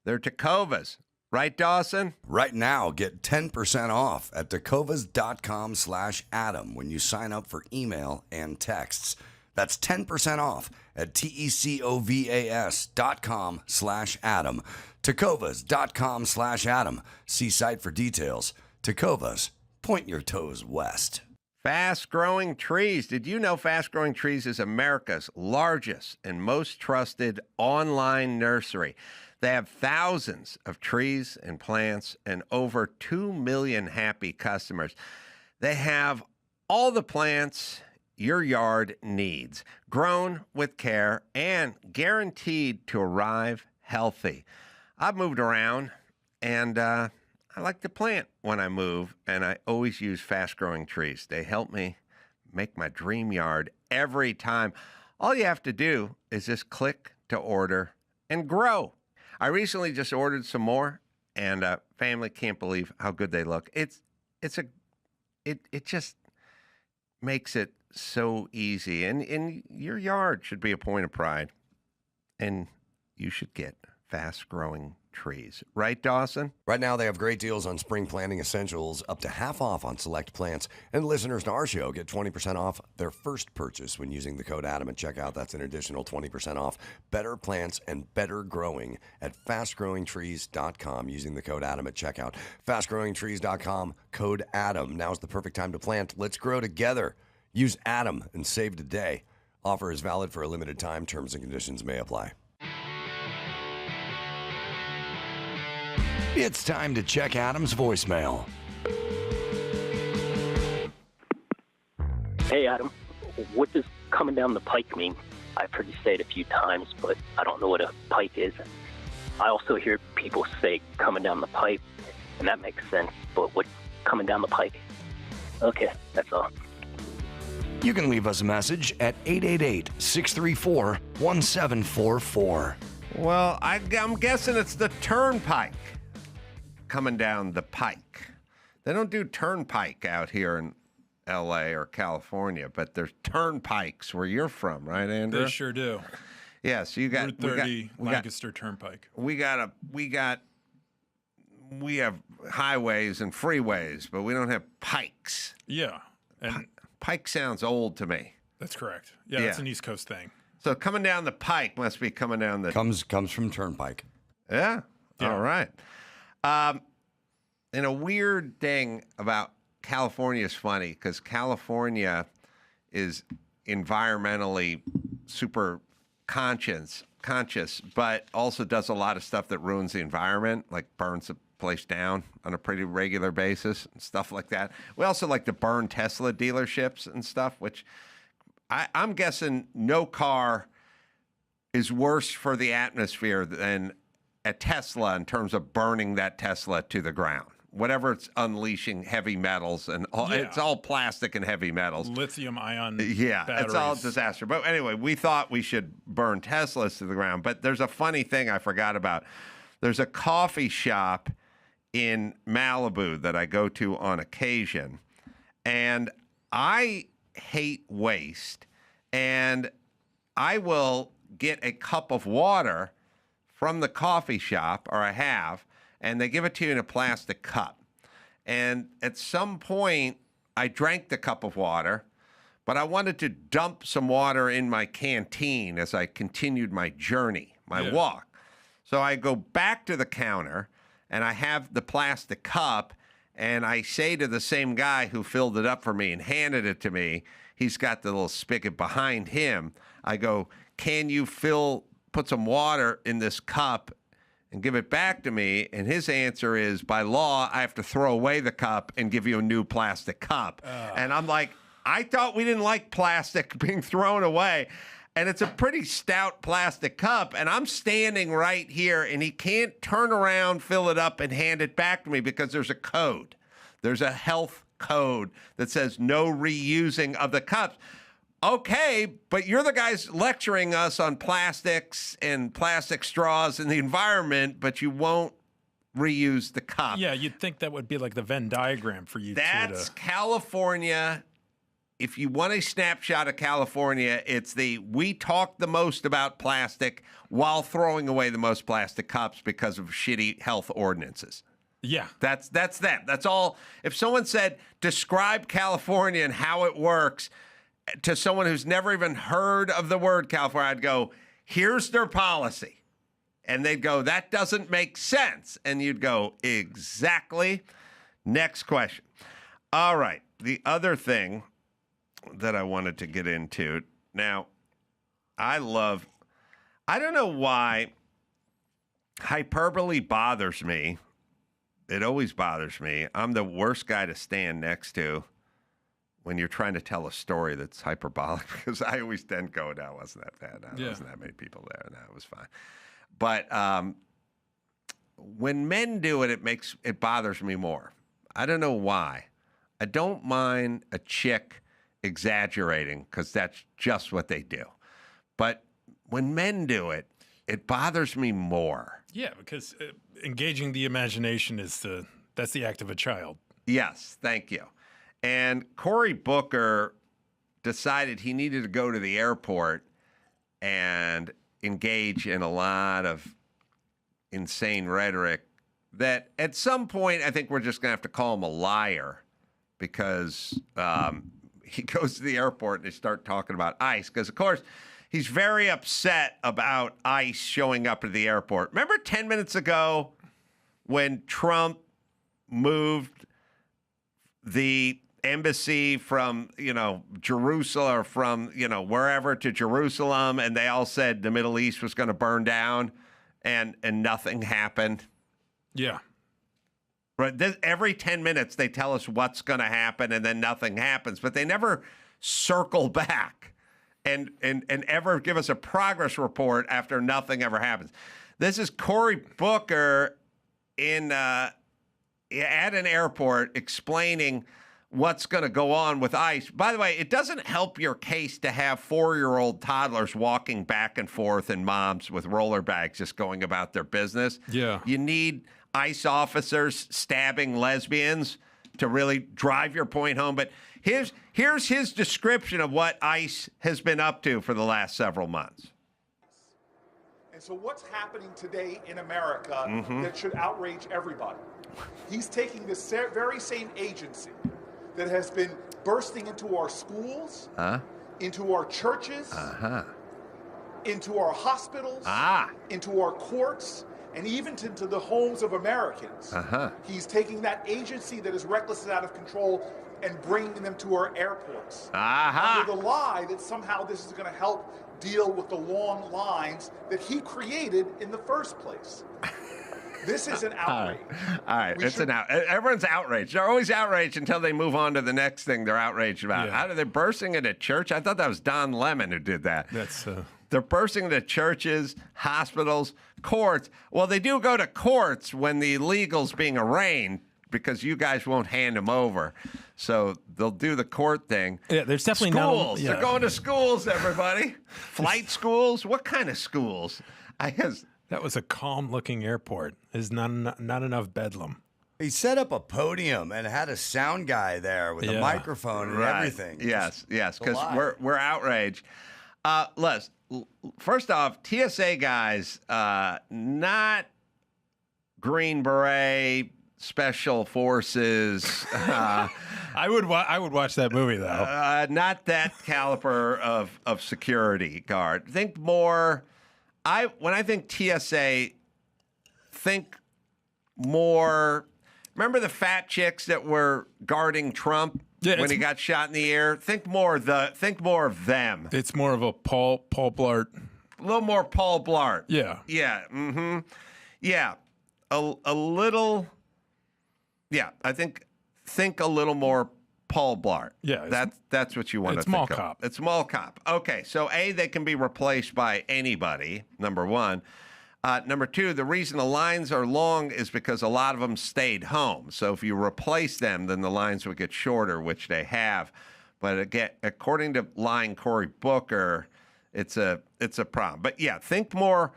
They're Tecovas. Right, Dawson? Right now, get 10% off at tecovas.com/Adam when you sign up for email and texts. That's 10% off at tecovas.com/Adam. Tecovas.com/Adam. See site for details. Tecovas, point your toes west. Fast Growing Trees. Did you know Fast Growing Trees is America's largest and most trusted online nursery? They have thousands of trees and plants and over 2 million happy customers. They have all the plants your yard needs, grown with care and guaranteed to arrive healthy. I've moved around, and I like to plant when I move, and I always use Fast Growing Trees. They help me make my dream yard every time. All you have to do is just click to order and grow. I recently just ordered some more, and family can't believe how good they look. It just makes it so easy, and your yard should be a point of pride, and you should get Fast Growing Trees. Right, Dawson? Right now, they have great deals on spring planting essentials, up to half off on select plants. And listeners to our show get 20% off their first purchase when using the code Adam at checkout. That's an additional 20% off. Better plants and better growing at fastgrowingtrees.com using the code Adam at checkout. Fastgrowingtrees.com, code Adam. Now's the perfect time to plant. Let's grow together. Use Adam and save today. Offer is valid for a limited time. Terms and conditions may apply. It's time to check Adam's voicemail. Hey, Adam. What does coming down the pike mean? I've heard you say it a few times, but I don't know what a pike is. I also hear people say coming down the pipe, and that makes sense, but what coming down the pike? Okay, that's all. You can leave us a message at 888-634-1744. Well, I'm guessing it's the turnpike coming down the pike. They don't do turnpike out here in L.A. or California, but there's turnpikes where you're from, right, Andrew? They sure do. Yeah, so you got Route 30, Lancaster Turnpike. We have highways and freeways, but we don't have pikes. Yeah, and Pike sounds old to me. that's correct. Yeah, that's an East Coast thing. So coming down the pike must be coming down the... Comes from Turnpike. Yeah? Yeah. All right. And a weird thing about California is funny because California is environmentally super conscious, but also does a lot of stuff that ruins the environment, like burns the place down on a pretty regular basis and stuff like that. We also like to burn Tesla dealerships and stuff, which I'm guessing no car is worse for the atmosphere than a Tesla in terms of burning that Tesla to the ground. Whatever it's unleashing heavy metals and all, it's all plastic and heavy metals. Lithium-ion batteries. It's all a disaster. But anyway, we thought we should burn Teslas to the ground. But there's a funny thing I forgot about. There's a coffee shop in Malibu that I go to on occasion. And I hate waste. And I will get a cup of water from the coffee shop, or I have, and they give it to you in a plastic cup. And at some point, I drank the cup of water, but I wanted to dump some water in my canteen as I continued my journey, my walk. So I go back to the counter, and I have the plastic cup, and I say to the same guy who filled it up for me and handed it to me, he's got the little spigot behind him. I go, can you put some water in this cup and give it back to me? And his answer is, by law, I have to throw away the cup and give you a new plastic cup. And I'm like, I thought we didn't like plastic being thrown away. And it's a pretty stout plastic cup. And I'm standing right here, and he can't turn around, fill it up, and hand it back to me because there's a code. There's a health code that says no reusing of the cups. Okay, but you're the guys lecturing us on plastics and plastic straws and the environment, but you won't reuse the cup. Yeah, you'd think that would be like the Venn diagram for you. That's California. If you want a snapshot of California, it's we talk the most about plastic while throwing away the most plastic cups because of shitty health ordinances. Yeah. That's them. That's all. If someone said, describe California and how it works to someone who's never even heard of the word California, I'd go, here's their policy. And they'd go, that doesn't make sense. And you'd go, exactly. Next question. All right. The other thing that I wanted to get into. Now, I don't know why hyperbole bothers me. It always bothers me. I'm the worst guy to stand next to when you're trying to tell a story that's hyperbolic, because I always then go, no, it wasn't that bad. No, there wasn't that many people there. No, it was fine. But when men do it, it bothers me more. I don't know why. I don't mind a chick exaggerating, because that's just what they do. But when men do it, it bothers me more. Yeah, because engaging the imagination that's the act of a child. Yes, thank you. And Cory Booker decided he needed to go to the airport and engage in a lot of insane rhetoric that at some point I think we're just going to have to call him a liar, because he goes to the airport and they start talking about ICE, because, of course, he's very upset about ICE showing up at the airport. Remember 10 minutes ago when Trump moved the embassy from, Jerusalem, or from, wherever to Jerusalem, and they all said the Middle East was going to burn down, and nothing happened? Yeah. Right. Every 10 minutes, they tell us what's going to happen, and then nothing happens. But they never circle back and ever give us a progress report after nothing ever happens. This is Cory Booker at an airport explaining what's going to go on with ICE. By the way, it doesn't help your case to have 4-year-old toddlers walking back and forth and moms with roller bags just going about their business. Yeah. You need ICE officers stabbing lesbians to really drive your point home. But here's his description of what ICE has been up to for the last several months. And so what's happening today in America that should outrage everybody? He's taking this very same agency that has been bursting into our schools, into our churches, into our hospitals, into our courts, and even into the homes of Americans. He's taking that agency that is reckless and out of control and bringing them to our airports. Under the lie that somehow this is going to help deal with the long lines that he created in the first place. This is an outrage. All right, everyone's outraged. They're always outraged until they move on to the next thing they're outraged about. Yeah. How are they bursting into church? I thought that was Don Lemon who did that. They're bursting into churches, hospitals, courts. Well, they do go to courts when the illegal's being arraigned, because you guys won't hand them over. So they'll do the court thing. Yeah, there's definitely schools. They're going to schools, everybody. Flight schools. What kind of schools? That was a calm-looking airport. There's not enough bedlam. He set up a podium and had a sound guy there with a microphone and everything. Yes, because we're outraged. Les, first off, TSA guys, not Green Beret Special Forces. I would watch that movie though. Not that caliber of security guard. Think more. When I think TSA, think more. Remember the fat chicks that were guarding Trump when he got shot in the ear? Think more of them. It's more of a Paul Blart. A little more Paul Blart. Yeah. Yeah. Mm-hmm. Yeah. A little. Yeah. I think a little more Paul Blart. Yeah. That's what you want to it's think mall of. cop. It's mall cop. Okay. So they can be replaced by anybody. Number one. Number two, the reason the lines are long is because a lot of them stayed home. So if you replace them, then the lines would get shorter, which they have. But again, according to lying Cory Booker, it's a problem. But yeah, think more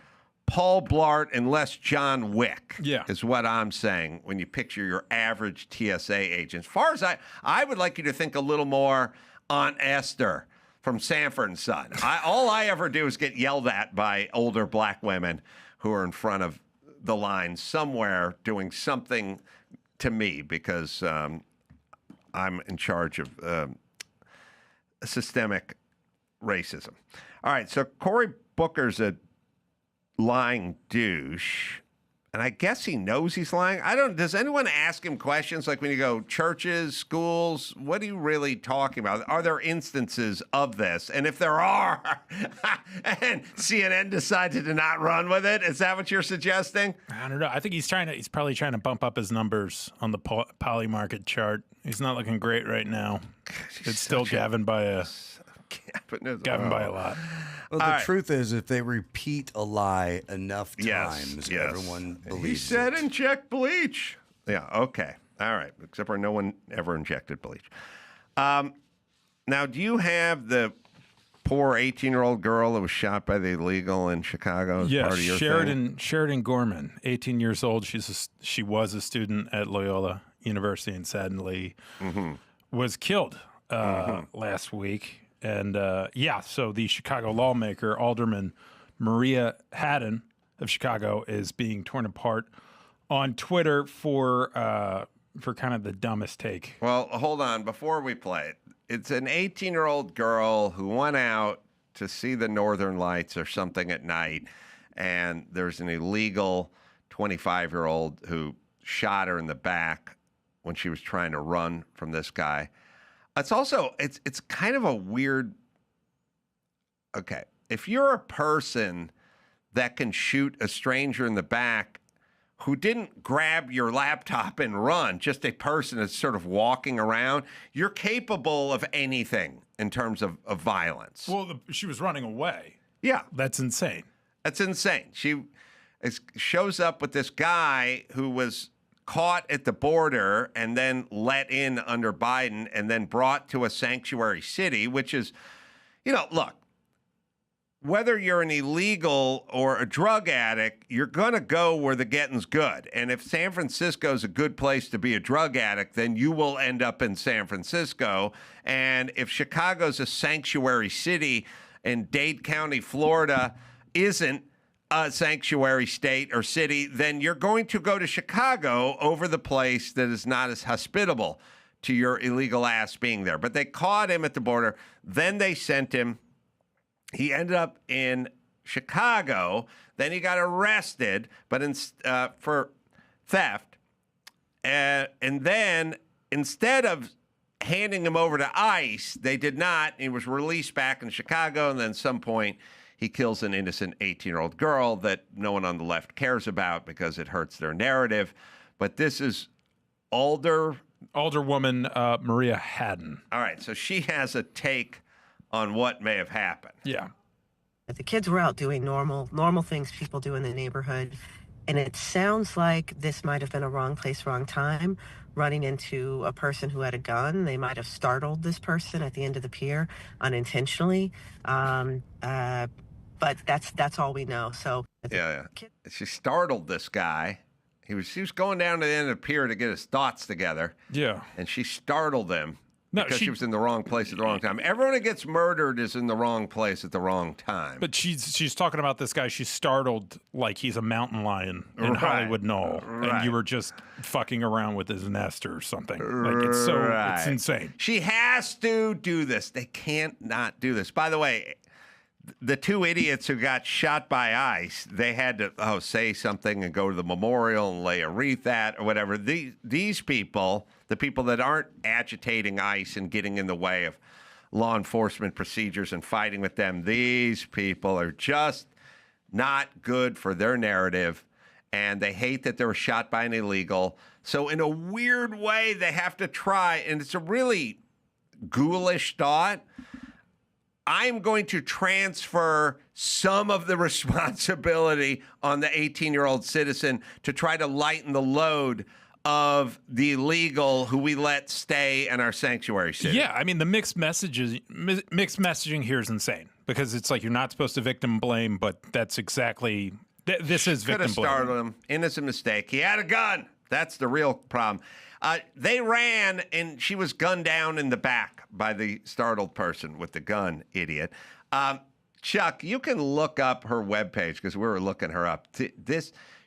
Paul Blart and less John Wick. Yeah. Is what I'm saying when you picture your average TSA agent. As far as I would like you to think a little more Aunt Esther from Sanford and Son. All I ever do is get yelled at by older black women who are in front of the line somewhere doing something to me because I'm in charge of systemic racism. All right, so Cory Booker's a lying douche, and I guess he knows he's lying. Does anyone ask him questions like when you go churches, schools, what are you really talking about? Are there instances of this? And if there are, and CNN decided to not run with it, is that what you're suggesting? I don't know. I think he's probably trying to bump up his numbers on the poly market chart. He's not looking great right now. It's still Gavin by a lot. Well, the truth is, if they repeat a lie enough times, everyone believes He said it. inject bleach. Yeah, okay. All right. Except for no one ever injected bleach. Now, do you have the poor 18-year-old girl that was shot by the illegal in Chicago as part of your thing? Sheridan Gorman, 18 years old. She was a student at Loyola University and sadly was killed last week. And, so the Chicago lawmaker, Alderman Maria Hadden of Chicago, is being torn apart on Twitter for kind of the dumbest take. Well, hold on. Before we play it, it's an 18-year-old girl who went out to see the Northern Lights or something at night, and there's an illegal 25-year-old who shot her in the back when she was trying to run from this guy. It's also, it's kind of a weird, okay, if you're a person that can shoot a stranger in the back who didn't grab your laptop and run, just a person that's sort of walking around, you're capable of anything in terms of violence. Well, she was running away. Yeah. That's insane. That's insane. She shows up with this guy who was caught at the border and then let in under Biden and then brought to a sanctuary city, which is, look, whether you're an illegal or a drug addict, you're going to go where the getting's good. And if San Francisco is a good place to be a drug addict, then you will end up in San Francisco. And if Chicago's a sanctuary city and Dade County, Florida isn't a sanctuary state or city, then you're going to go to Chicago over the place that is not as hospitable to your illegal ass being there. But they caught him at the border. Then they sent him. He ended up in Chicago. Then he got arrested, but for theft. And then instead of handing him over to ICE, they did not. He was released back in Chicago, and then at some point he kills an innocent 18-year-old girl that no one on the left cares about because it hurts their narrative. But this is Alderwoman Maria Hadden. All right, so she has a take on what may have happened. Yeah. The kids were out doing normal things people do in the neighborhood. And it sounds like this might have been a wrong place, wrong time, running into a person who had a gun. They might have startled this person at the end of the pier unintentionally. But that's all we know. So yeah. She startled this guy. He was going down to the end of the pier to get his thoughts together. Yeah. And she startled him because she was in the wrong place at the wrong time. Everyone who gets murdered is in the wrong place at the wrong time. But she's talking about this guy. She's startled like he's a mountain lion in Hollywood Knoll, and you were just fucking around with his nest or something. Like it's insane. She has to do this. They can't not do this. By the way, the two idiots who got shot by ICE, they had to say something and go to the memorial and lay a wreath at or whatever. These people, the people that aren't agitating ICE and getting in the way of law enforcement procedures and fighting with them, these people are just not good for their narrative, and they hate that they were shot by an illegal. So in a weird way, they have to try, and it's a really ghoulish thought. I'm going to transfer some of the responsibility on the 18-year-old citizen to try to lighten the load of the illegal who we let stay in our sanctuary city. Yeah, I mean, the mixed messaging here is insane because it's like you're not supposed to victim blame, but that's exactly This is Could have victim blaming. startled him. Innocent mistake. He had a gun. That's the real problem. They ran, and she was gunned down in the back by the startled person with the gun, idiot. Chuck, you can look up her webpage because we were looking her up.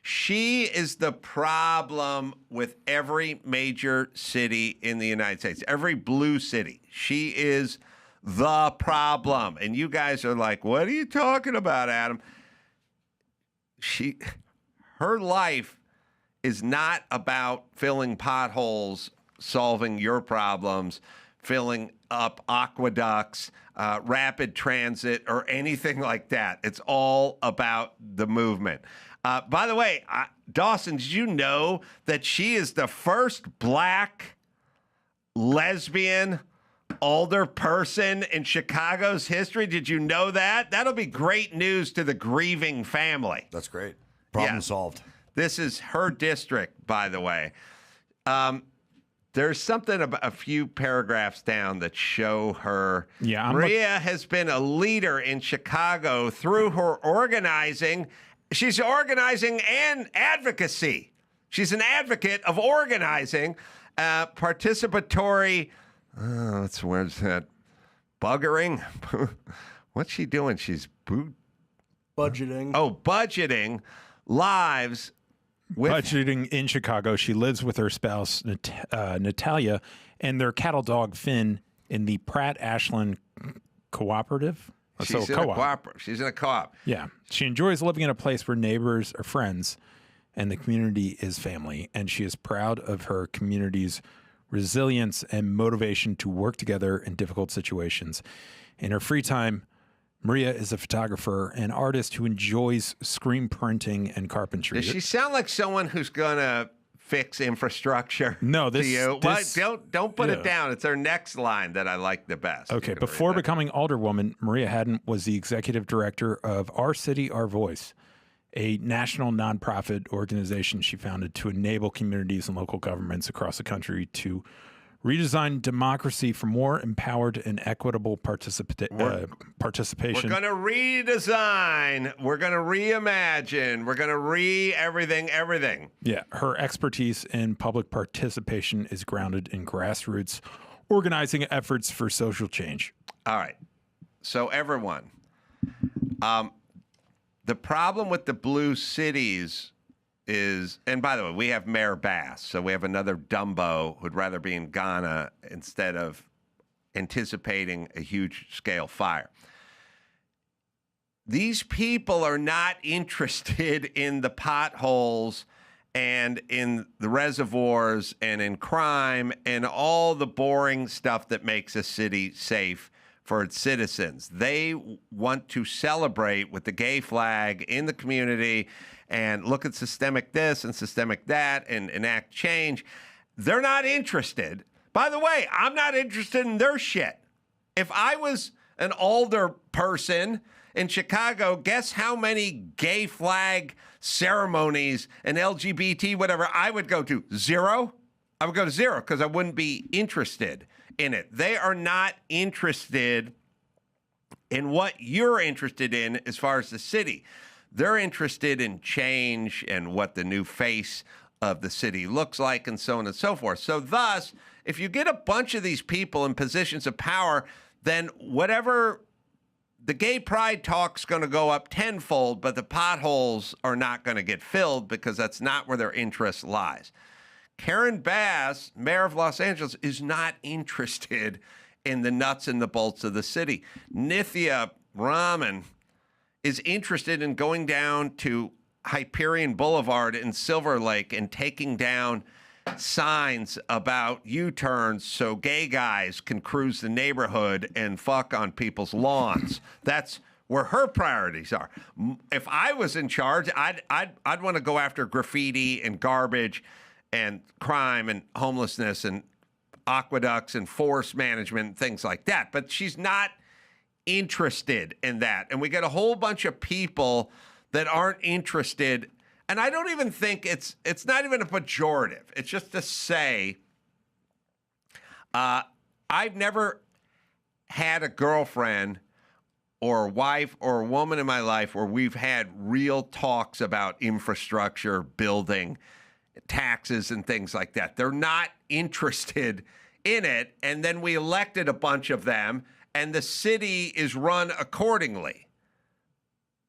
She is the problem with every major city in the United States, every blue city. She is the problem. And you guys are like, what are you talking about, Adam? Her life is not about filling potholes, solving your problems, filling up aqueducts, rapid transit, or anything like that. It's all about the movement. By the way, Dawson, did you know that she is the first black lesbian older person in Chicago's history? Did you know that? That'll be great news to the grieving family. That's great. Problem solved. This is her district, by the way. There's something about a few paragraphs down that show her. Yeah, Maria has been a leader in Chicago through her organizing. She's organizing and advocacy. She's an advocate of organizing, participatory. Where's that? Buggering? What's she doing? She's budgeting. Oh, budgeting lives. Budgeting in Chicago. She lives with her spouse, Natalia, and their cattle dog, Finn, in the Pratt Ashland Cooperative. She's in a co-op. She's in a co-op. Yeah. She enjoys living in a place where neighbors are friends and the community is family. And she is proud of her community's resilience and motivation to work together in difficult situations. In her free time, Maria is a photographer and artist who enjoys screen printing and carpentry. Does she sound like someone who's going to fix infrastructure? No, to you? Don't put it down. It's her next line that I like the best. Okay, before becoming alderwoman, Maria Haddon was the executive director of Our City, Our Voice, a national nonprofit organization she founded to enable communities and local governments across the country to redesign democracy for more empowered and equitable participation. We're going to redesign. We're going to reimagine. We're going to everything. Yeah. Her expertise in public participation is grounded in grassroots organizing efforts for social change. All right. So everyone, the problem with the blue cities is, and by the way, we have Mayor Bass, so we have another Dumbo who'd rather be in Ghana instead of anticipating a huge scale fire. These people are not interested in the potholes and in the reservoirs and in crime and all the boring stuff that makes a city safe for its citizens. They want to celebrate with the gay flag in the community and look at systemic this and systemic that and enact change. They're not interested. By the way, I'm not interested in their shit. If I was an older person in Chicago, guess how many gay flag ceremonies and LGBT whatever I would go to? Zero? I would go to zero because I wouldn't be interested in it. They are not interested in what you're interested in as far as the city. They're interested in change and what the new face of the city looks like and so on and so forth. So thus, if you get a bunch of these people in positions of power, then whatever the gay pride talk's going to go up tenfold, but the potholes are not going to get filled because that's not where their interest lies. Karen Bass, mayor of Los Angeles, is not interested in the nuts and the bolts of the city. Nithya Raman is interested in going down to Hyperion Boulevard in Silver Lake and taking down signs about U-turns so gay guys can cruise the neighborhood and fuck on people's lawns. That's where her priorities are. If I was in charge, I'd want to go after graffiti and garbage and crime and homelessness and aqueducts and forest management and things like that. But she's not interested in that. And we get a whole bunch of people that aren't interested. And I don't even think it's not even a pejorative. It's just to say, I've never had a girlfriend or a wife or a woman in my life where we've had real talks about infrastructure, building, taxes, and things like that. They're not interested in it. And then we elected a bunch of them, and the city is run accordingly.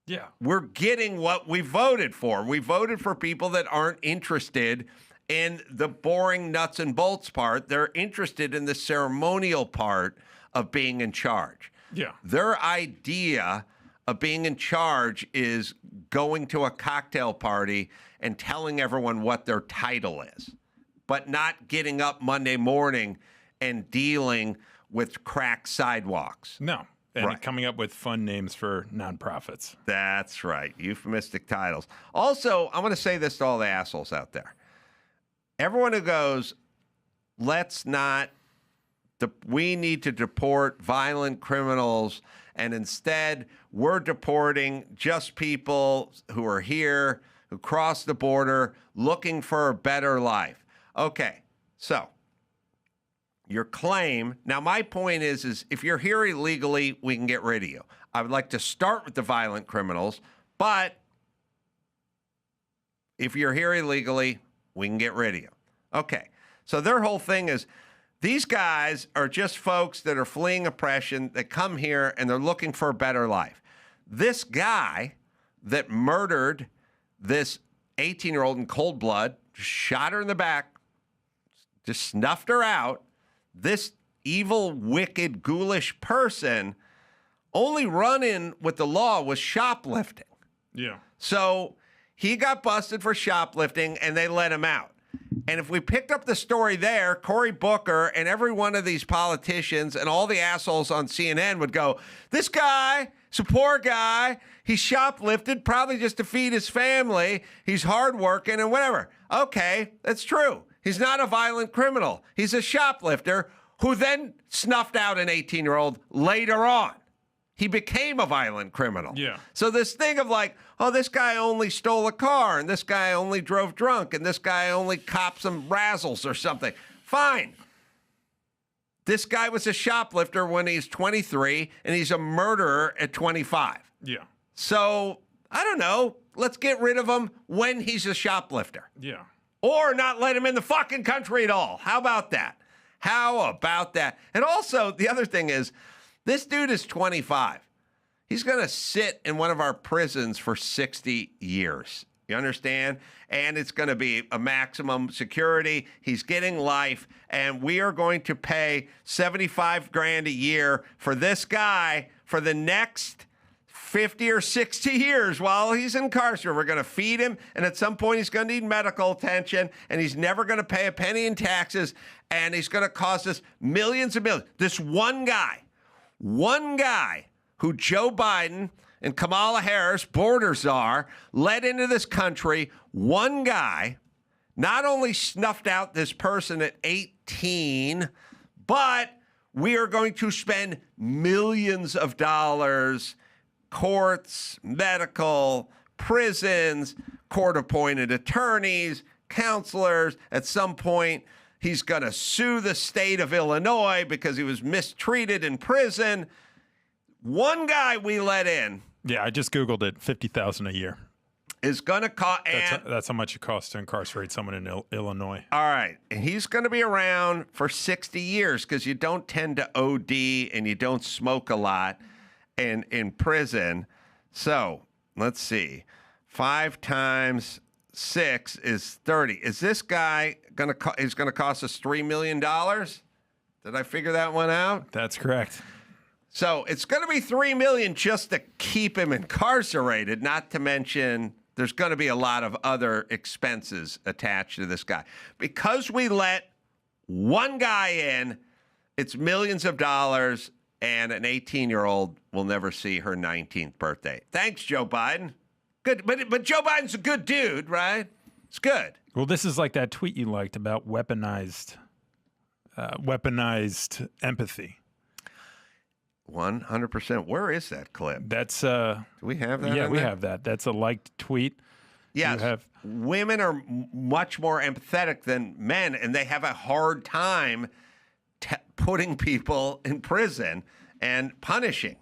Yeah. We're getting what we voted for. We voted for people that aren't interested in the boring nuts and bolts part. They're interested in the ceremonial part of being in charge. Yeah. Their idea of being in charge is going to a cocktail party and telling everyone what their title is, but not getting up Monday morning and dealing with cracked sidewalks. No. And Right. coming up with fun names for nonprofits. That's right. Euphemistic titles. Also, I want to say this to all the assholes out there. Everyone who goes, we need to deport violent criminals, and instead we're deporting just people who are here, who cross the border, looking for a better life. Okay, so your claim, now my point is if you're here illegally, we can get rid of you. I would like to start with the violent criminals, but if you're here illegally, we can get rid of you. Okay, so their whole thing is these guys are just folks that are fleeing oppression, that come here and they're looking for a better life. This guy that murdered this 18-year-old in cold blood, shot her in the back, just snuffed her out, this evil, wicked, ghoulish person only run-in with the law was shoplifting. Yeah. So he got busted for shoplifting, and they let him out. And if we picked up the story there, Cory Booker and every one of these politicians and all the assholes on CNN would go, this guy, is a poor guy, he shoplifted probably just to feed his family, he's hardworking and whatever. Okay, that's true. He's not a violent criminal. He's a shoplifter who then snuffed out an 18-year-old later on. He became a violent criminal. Yeah. So this thing of like, oh, this guy only stole a car, and this guy only drove drunk, and this guy only copped some razzles or something. Fine. This guy was a shoplifter when he's 23, and he's a murderer at 25. Yeah. So, I don't know. Let's get rid of him when he's a shoplifter. Yeah. Or not let him in the fucking country at all. How about that? How about that? And also, the other thing is, this dude is 25. He's going to sit in one of our prisons for 60 years. You understand? And it's going to be a maximum security. He's getting life, and we are going to pay $75,000 a year for this guy for the next 50 or 60 years while he's incarcerated. We're going to feed him, and at some point he's going to need medical attention, and he's never going to pay a penny in taxes, and he's going to cost us millions and millions. This one guy who Joe Biden and Kamala Harris, border czar, led into this country, one guy not only snuffed out this person at 18, but we are going to spend millions of dollars, courts, medical, prisons, court-appointed attorneys, counselors. At some point, he's going to sue the state of Illinois because he was mistreated in prison. One guy we let in. Yeah, I just Googled it. $50,000 a year. Is going to cost. That's how much it costs to incarcerate someone in Illinois. All right. And he's going to be around for 60 years because you don't tend to OD and you don't smoke a lot in prison. So let's see. 5 times 6 is 30. Is this guy going to cost us $3 million? Did I figure that one out? That's correct. So it's going to be $3 million just to keep him incarcerated, not to mention there's going to be a lot of other expenses attached to this guy. Because we let one guy in, it's millions of dollars, and an 18-year-old will never see her 19th birthday. Thanks, Joe Biden. Good, but Joe Biden's a good dude, right? It's good. Well, this is like that tweet you liked about weaponized empathy. 100%. Where is that clip? That's Do we have that? yeah, we have that. That's a liked tweet. Yes. Women are much more empathetic than men, and they have a hard time putting people in prison and punishing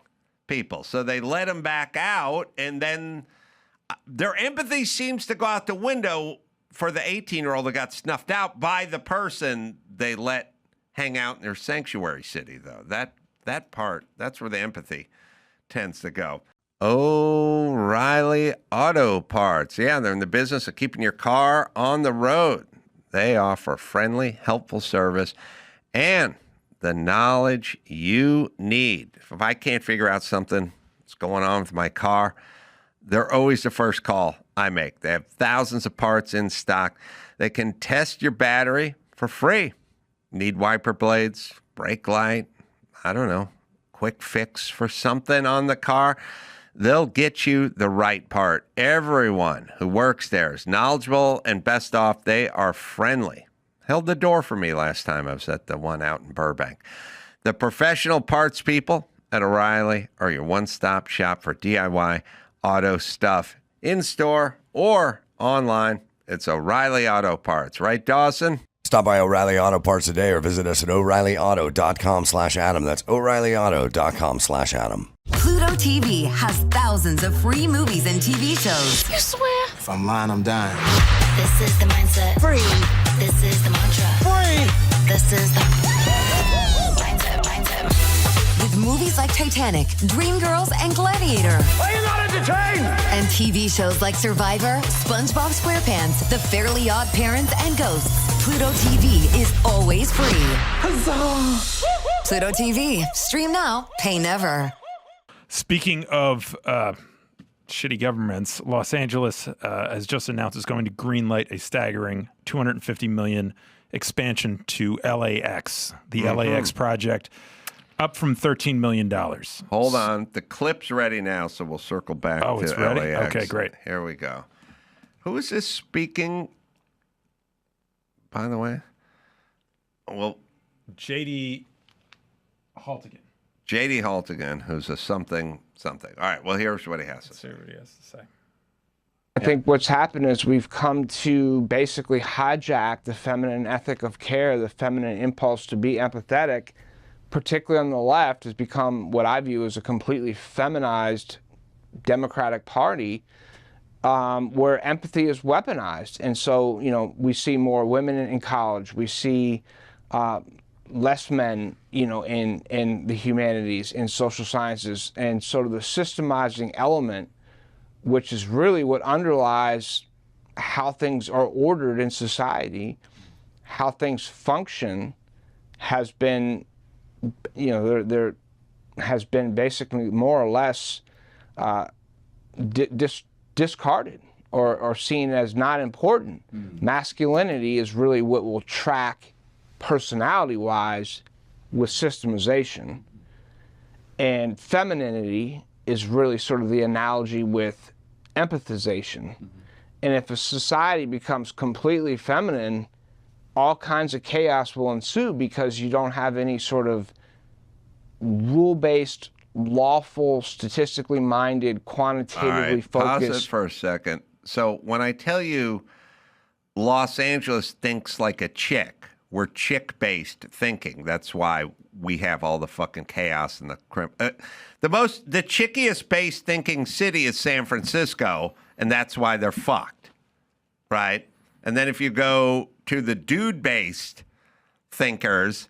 people. So they let them back out, and then their empathy seems to go out the window for the 18-year-old that got snuffed out by the person they let hang out in their sanctuary city, though. That part, that's where the empathy tends to go. O'Reilly Auto Parts. Yeah, they're in the business of keeping your car on the road. They offer friendly, helpful service and the knowledge you need. If I can't figure out something that's going on with my car, they're always the first call I make. They have thousands of parts in stock. They can test your battery for free. Need wiper blades, brake light, I don't know, quick fix for something on the car? They'll get you the right part. Everyone who works there is knowledgeable, and best off, they are friendly. Held the door for me last time I was at the one out in Burbank. The professional parts people at O'Reilly are your one-stop shop for DIY auto stuff, in-store or online. It's O'Reilly Auto Parts. Right, Dawson? Stop by O'Reilly Auto Parts today or visit us at O'ReillyAuto.com/Adam. That's O'ReillyAuto.com/Adam. Pluto TV has thousands of free movies and TV shows. You swear? If I'm lying, I'm dying. This is the mindset. Free. This is the mantra. Free. This is the mindset. With movies like Titanic, Dreamgirls, and Gladiator. Are you not entertained? And TV shows like Survivor, SpongeBob SquarePants, The Fairly Odd Parents, and Ghosts. Pluto TV is always free. Huzzah! Pluto TV. Stream now, pay never. Speaking of shitty governments, Los Angeles has just announced it's going to greenlight a staggering $250 million expansion to LAX, the LAX project, up from $13 million. Hold on. The clip's ready now, so we'll circle back to it's ready? LAX. Okay, great. Here we go. Who is this speaking, by the way? Well, J.D. Haltigan. J.D. Haltigan, who's a something. All right, well, here's what he has to say. Let's see what he has to say. I think what's happened is we've come to basically hijack the feminine ethic of care, the feminine impulse to be empathetic, particularly on the left, has become what I view as a completely feminized Democratic Party where empathy is weaponized. And so, we see more women in college. We see less men, in the humanities, in social sciences, and sort of the systemizing element, which is really what underlies how things are ordered in society, how things function, has been, there has been basically more or less discarded or seen as not important. Masculinity is really what will track personality-wise with systemization, and femininity is really sort of the analogy with empathization. And if a society becomes completely feminine, all kinds of chaos will ensue because you don't have any sort of rule-based, lawful, statistically minded, quantitatively focused. Pause it for a second. So when I tell you Los Angeles thinks like a chick, we're chick-based thinking. That's why we have all the fucking chaos and the the chickiest based thinking city is San Francisco, and that's why they're fucked, right? And then if you go to the dude-based thinkers,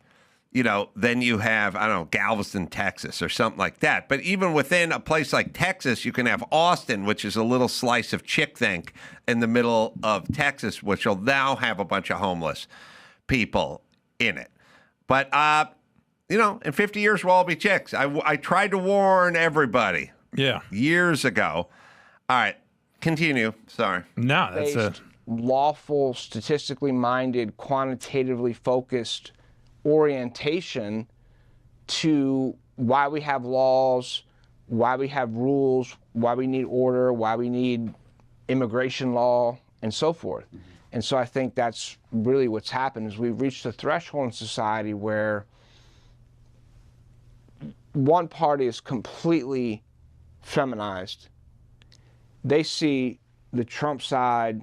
then you have, I don't know, Galveston, Texas, or something like that. But even within a place like Texas, you can have Austin, which is a little slice of chick think in the middle of Texas, which will now have a bunch of homeless people in it. But, in 50 years, we'll all be chicks. I tried to warn everybody years ago. All right, continue. Sorry. No, that's lawful, statistically minded, quantitatively focused orientation to why we have laws, why we have rules, why we need order, why we need immigration law, and so forth. And so I think that's really what's happened is we've reached a threshold in society where one party is completely feminized. They see the Trump side,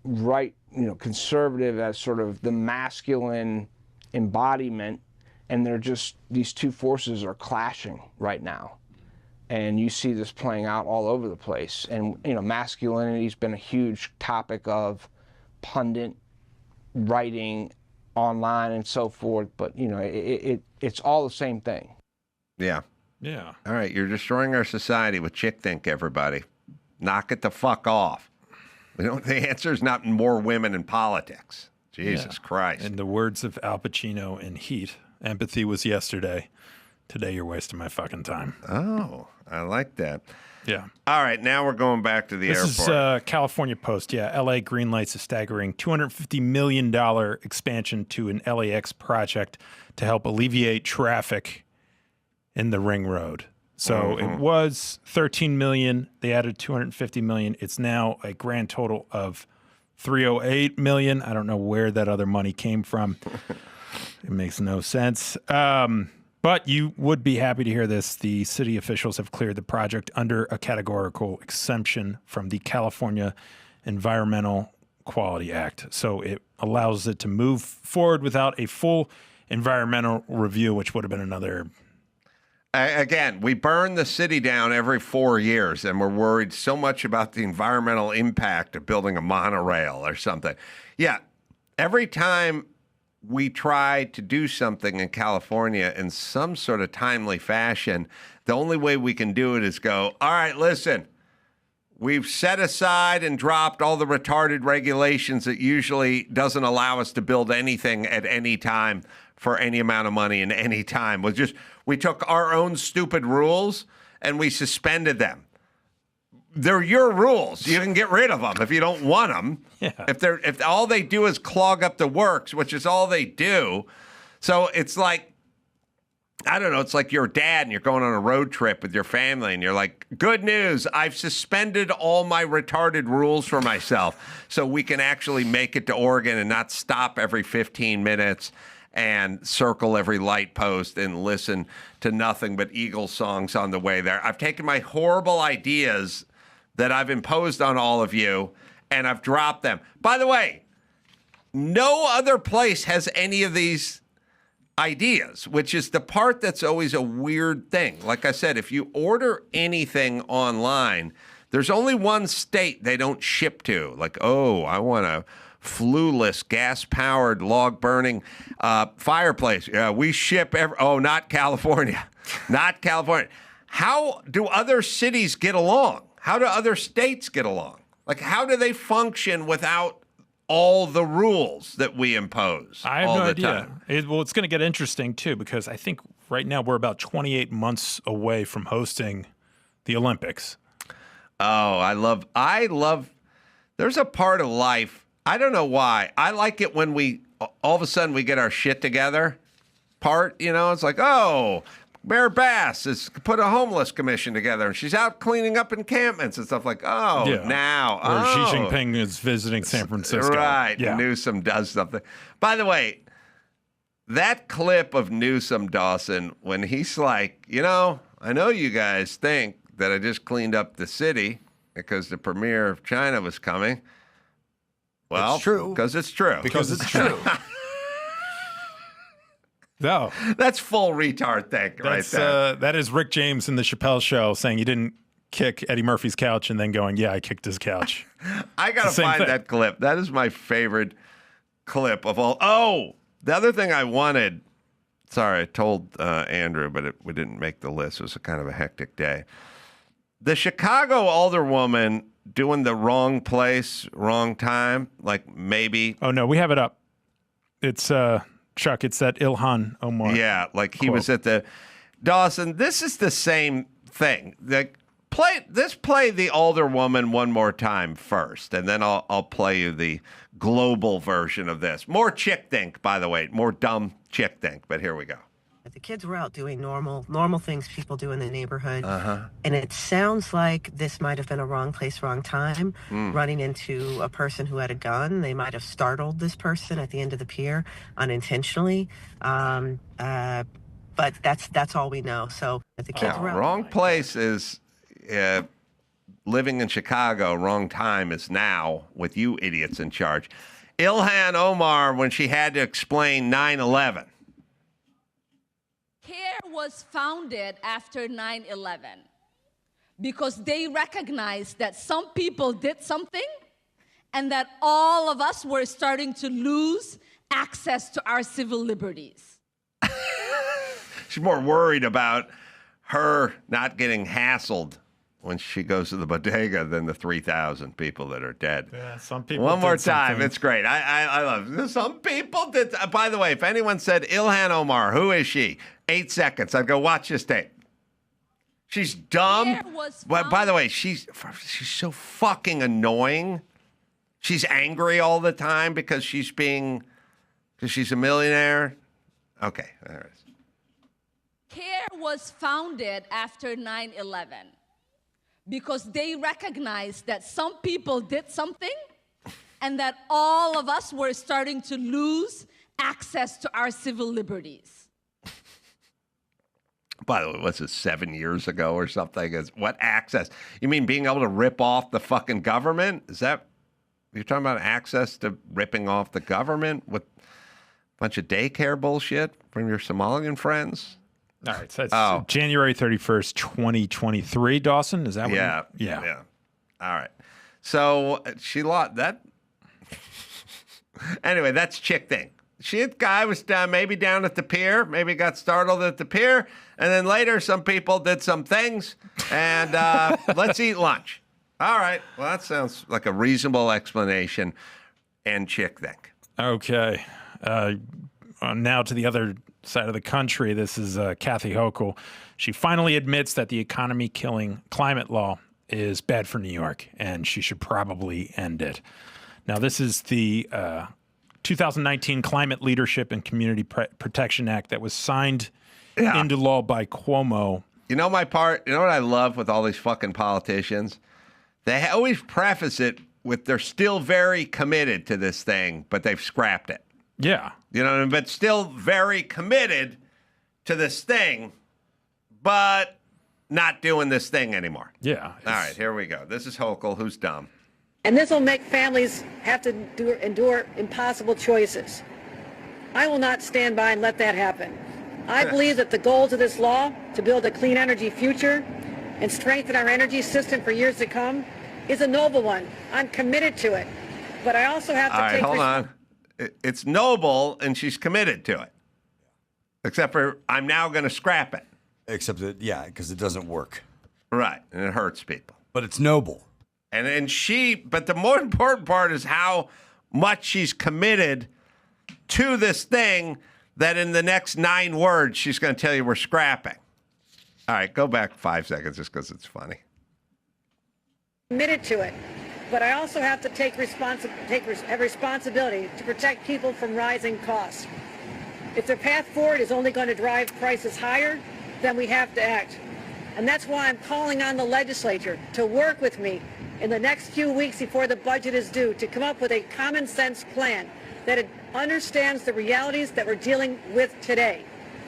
right, conservative as sort of the masculine embodiment, and they're just, these two forces are clashing right now. And you see this playing out all over the place. And, masculinity's been a huge topic of pundit writing online and so forth. But, it's all the same thing. Yeah. Yeah. All right, you're destroying our society with chick think, everybody. Knock it the fuck off. The answer is not more women in politics. Jesus Christ. In the words of Al Pacino in Heat, empathy was yesterday. Today you're wasting my fucking time. Oh, I like that. Yeah. All right, now we're going back to the airport. This is California Post. Yeah, LA greenlights a staggering $250 million expansion to an LAX project to help alleviate traffic in the Ring Road. So it was $13 million. They added $250 million. It's now a grand total of $308 million. I don't know where that other money came from. It makes no sense. But you would be happy to hear this. The city officials have cleared the project under a categorical exemption from the California Environmental Quality Act. So it allows it to move forward without a full environmental review, which would have been another... Again, we burn the city down every 4 years, and we're worried so much about the environmental impact of building a monorail or something. Yeah, every time we try to do something in California in some sort of timely fashion, the only way we can do it is go, all right, listen, we've set aside and dropped all the retarded regulations that usually doesn't allow us to build anything at any time for any amount of money in any time. We took our own stupid rules and we suspended them. They're your rules. You can get rid of them if you don't want them. Yeah. If all they do is clog up the works, which is all they do. So it's like, I don't know, it's like your dad and you're going on a road trip with your family and you're like, good news, I've suspended all my retarded rules for myself so we can actually make it to Oregon and not stop every 15 minutes and circle every light post and listen to nothing but Eagles songs on the way there. I've taken my horrible ideas that I've imposed on all of you, and I've dropped them. By the way, no other place has any of these ideas, which is the part that's always a weird thing. Like I said, if you order anything online, there's only one state they don't ship to. Like, oh, I want a flueless, gas-powered, log-burning fireplace. We ship not California. Not California. How do other cities get along? How do other states get along? Like, how do they function without all the rules that we impose? I have all no the idea. time? It's going to get interesting, too, because I think right now we're about 28 months away from hosting the Olympics. Oh, I love, there's a part of life, I don't know why. I like it when all of a sudden we get our shit together part, it's like, oh, Mayor Bass has put a homeless commission together and she's out cleaning up encampments and stuff like, now. Or Xi Jinping is visiting San Francisco. Right. Yeah. Newsom does something. By the way, that clip of Newsom, Dawson, when he's like, I know you guys think that I just cleaned up the city because the premier of China was coming. Well, it's true. Because it's true. Because it's true. No. That's full retard thing right there. That is Rick James in the Chappelle Show saying you didn't kick Eddie Murphy's couch and then going, yeah, I kicked his couch. I got to find that clip. That is my favorite clip of all. Oh, the other thing I wanted. Sorry, I told Andrew, but we didn't make the list. It was kind of a hectic day. The Chicago alderwoman doing the wrong place, wrong time, like maybe. Oh, no, we have it up. It's Chuck, it's that Ilhan Omar. Yeah, like he was at the Dawson. This is the same thing. Play the alderwoman one more time first, and then I'll play you the global version of this. More chick think, by the way, more dumb chick think. But here we go. The kids were out doing normal things people do in the neighborhood. And it sounds like this might have been a wrong place, wrong time, running into a person who had a gun. They might have startled this person at the end of the pier unintentionally. But that's all we know. So the kids were out. Wrong place is living in Chicago. Wrong time is now with you idiots in charge. Ilhan Omar, when she had to explain 9/11. CARE was founded after 9/11. because they recognized that some people did something and that all of us were starting to lose access to our civil liberties. She's more worried about her not getting hassled when she goes to the bodega than the 3,000 people that are dead. Yeah, some people. One more did time. something. It's great. I love it. Some people did. By the way, if anyone said Ilhan Omar, who is she? 8 seconds. I'd go watch this tape. She's dumb. But by the way, she's so fucking annoying. She's angry all the time because she's a millionaire. Okay, there it is. CARE was founded after 9/11 because they recognized that some people did something and that all of us were starting to lose access to our civil liberties. By the way, what's it, 7 years ago or something? What access? You mean being able to rip off the fucking government? Is that, you're talking about access to ripping off the government with a bunch of daycare bullshit from your Somalian friends? All right, so it's January 31st, 2023, Dawson? Is that what Yeah. All right. So she lost that. Anyway, that's chick thing. Guy was maybe down at the pier, maybe got startled at the pier, and then later some people did some things, and let's eat lunch. All right. Well, that sounds like a reasonable explanation and chick thing. Okay. Now to the other side of the country. This is Kathy Hochul. She finally admits that the economy-killing climate law is bad for New York, and she should probably end it. Now, this is the 2019 Climate Leadership and Community Protection Act that was signed into law by Cuomo. You know what I love with all these fucking politicians? They always preface it with they're still very committed to this thing, but they've scrapped it. Yeah. You know what I mean? But still very committed to this thing, but not doing this thing anymore. Yeah. All right, here we go. This is Hochul, who's dumb. And this will make families have to endure impossible choices. I will not stand by and let that happen. I believe that the goals of this law to build a clean energy future and strengthen our energy system for years to come is a noble one. I'm committed to it. But I also have to take... All right, hold on. It's noble, and she's committed to it. Except for I'm now going to scrap it. Except that, because it doesn't work. Right, and it hurts people. But it's noble. But the more important part is how much she's committed to this thing that in the next 9 words, she's going to tell you we're scrapping. All right, go back 5 seconds just because it's funny. Committed to it. But I also have to have responsibility to protect people from rising costs. If the path forward is only going to drive prices higher, then we have to act. And that's why I'm calling on the legislature to work with me in the next few weeks before the budget is due to come up with a common sense plan that understands the realities that we're dealing with today.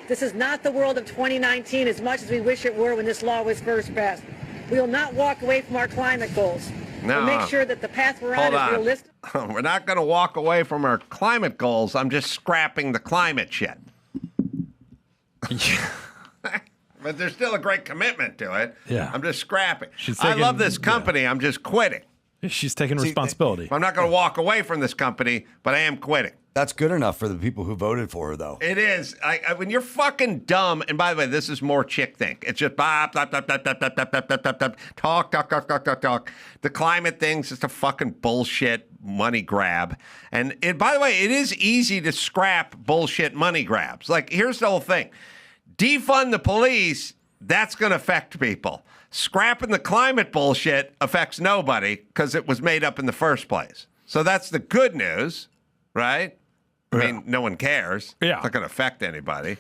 This is not the world of 2019 as much as we wish it were when this law was first passed. We will not walk away from our climate goals. No. We'll make sure that the path we're on is realistic. We're not going to walk away from our climate goals. I'm just scrapping the climate shit. But there's still a great commitment to it. Yeah. I'm just scrapping. I love this company. I'm just quitting. She's taking responsibility. I'm not going to walk away from this company, but I am quitting. That's good enough for the people who voted for her, though. It is. When you're fucking dumb, and by the way, this is more chick think. It's just blah, blah, blah, blah, blah, blah, blah, blah, blah, blah, talk. The climate thing's just a fucking bullshit money grab. And by the way, it is easy to scrap bullshit money grabs. Like, here's the whole thing. Defund the police, that's going to affect people. Scrapping the climate bullshit affects nobody because it was made up in the first place. So that's the good news, right? I mean, no one cares. Yeah. It's not going to affect anybody.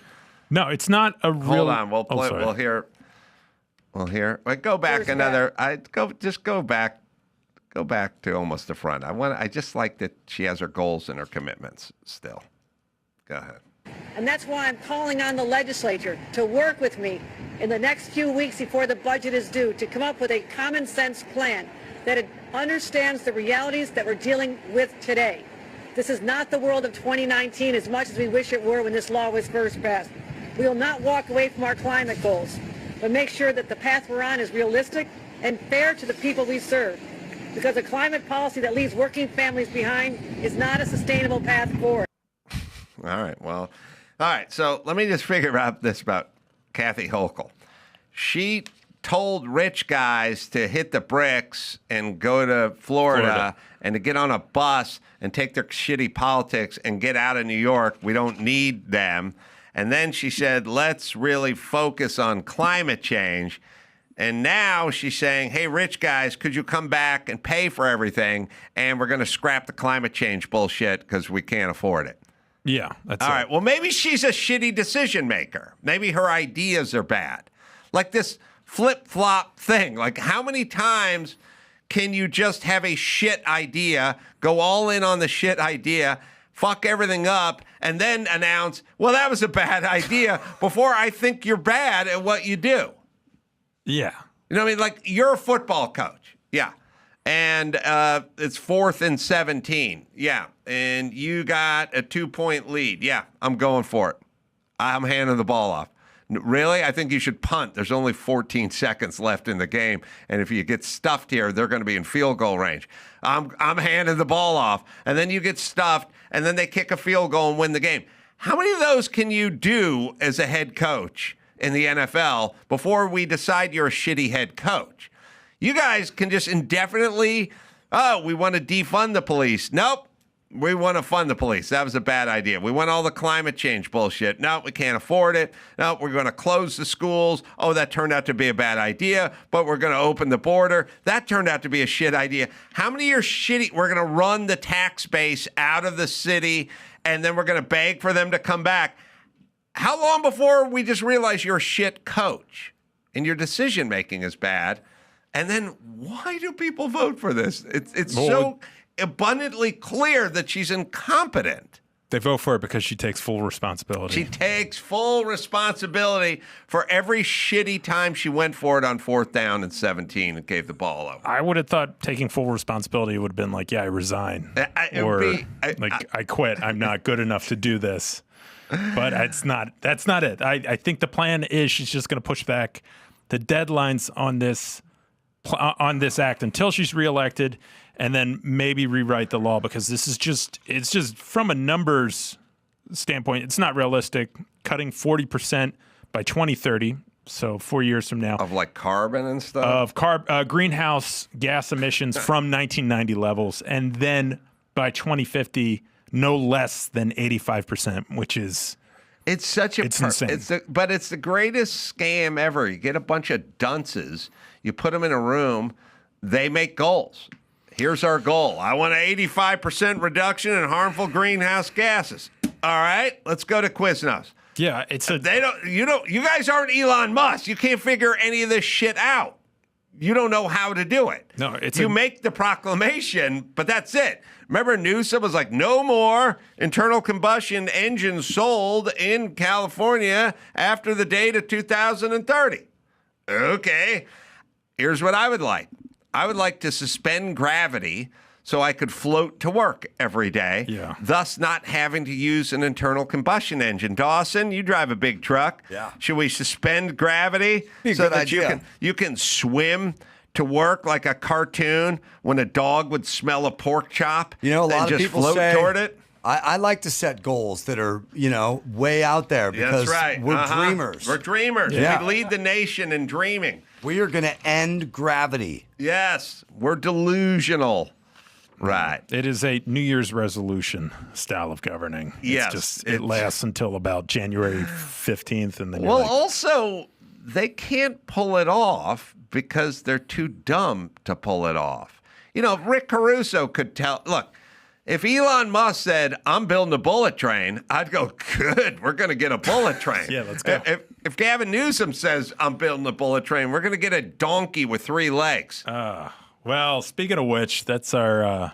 No, it's not a real... Hold on. We'll hear. Wait, go back another... Go back to almost the front. I just like that she has her goals and her commitments still. Go ahead. And that's why I'm calling on the legislature to work with me in the next few weeks before the budget is due to come up with a common sense plan that understands the realities that we're dealing with today. This is not the world of 2019 as much as we wish it were when this law was first passed. We will not walk away from our climate goals. but make sure that the path we're on is realistic and fair to the people we serve. Because a climate policy that leaves working families behind is not a sustainable path forward. All right. Well, all right. So let me just figure out this about Kathy Hochul. She told rich guys to hit the bricks and go to Florida and to get on a bus and take their shitty politics and get out of New York. We don't need them. And then she said, let's really focus on climate change. And now she's saying, hey, rich guys, could you come back and pay for everything? And we're going to scrap the climate change bullshit because we can't afford it. Yeah. That's all right. Well, maybe she's a shitty decision maker. Maybe her ideas are bad. Like this flip-flop thing. Like, how many times can you just have a shit idea, go all in on the shit idea, fuck everything up, and then announce, well, that was a bad idea before I think you're bad at what you do? Yeah. You know what I mean? Like, you're a football coach. Yeah. And it's 4th and 17. Yeah. And you got a 2-point lead. Yeah. I'm going for it. I'm handing the ball off. Really? I think you should punt. There's only 14 seconds left in the game. And if you get stuffed here, they're going to be in field goal range. I'm handing the ball off. And then you get stuffed. And then they kick a field goal and win the game. How many of those can you do as a head coach in the NFL before we decide you're a shitty head coach? You guys can just indefinitely, we want to defund the police. Nope, we want to fund the police. That was a bad idea. We want all the climate change bullshit. No, we can't afford it. No, we're going to close the schools. Oh, that turned out to be a bad idea, but we're going to open the border. That turned out to be a shit idea. How many are shitty? We're going to run the tax base out of the city, and then we're going to beg for them to come back. How long before we just realize you're a shit coach and your decision making is bad? And then why do people vote for this? It's so abundantly clear that she's incompetent. They vote for it because she takes full responsibility. She takes full responsibility for every shitty time she went for it on 4th down and 17 and gave the ball up. I would have thought taking full responsibility would have been like, yeah, I resign. I quit. I'm not good enough to do this. But that's not it. I think the plan is she's just going to push back the deadlines on this act until she's reelected, and then maybe rewrite the law, because it's just from a numbers standpoint, it's not realistic. Cutting 40% by 2030, so 4 years from now, of like carbon and stuff, of greenhouse gas emissions from 1990 levels, and then by 2050. No less than 85%, which is it's insane. But it's the greatest scam ever. You get a bunch of dunces, you put them in a room, they make goals. Here's our goal. I want an 85% reduction in harmful greenhouse gases. All right, let's go to Quiznos. Yeah, you guys aren't Elon Musk. You can't figure any of this shit out. You don't know how to do it. No, you make the proclamation, but that's it. Remember, Newsom was like, no more internal combustion engines sold in California after the date of 2030. Okay, here's what I would like. I would like to suspend gravity so I could float to work every day, thus not having to use an internal combustion engine. Dawson, you drive a big truck. Yeah. Should we suspend gravity so that you can swim to work like a cartoon when a dog would smell a pork chop? You know, a lot of people say toward it. I like to set goals that are, way out there because we're dreamers. We're dreamers. Yeah. We lead the nation in dreaming. We are going to end gravity. Yes, we're delusional. Right. It is a New Year's resolution style of governing. Yes. It lasts until about January 15th. And then also, they can't pull it off because they're too dumb to pull it off. Rick Caruso could tell, look, if Elon Musk said, I'm building a bullet train, I'd go, good, we're going to get a bullet train. Yeah, let's go. If Gavin Newsom says, I'm building a bullet train, we're going to get a donkey with 3 legs. Well, speaking of which, that's our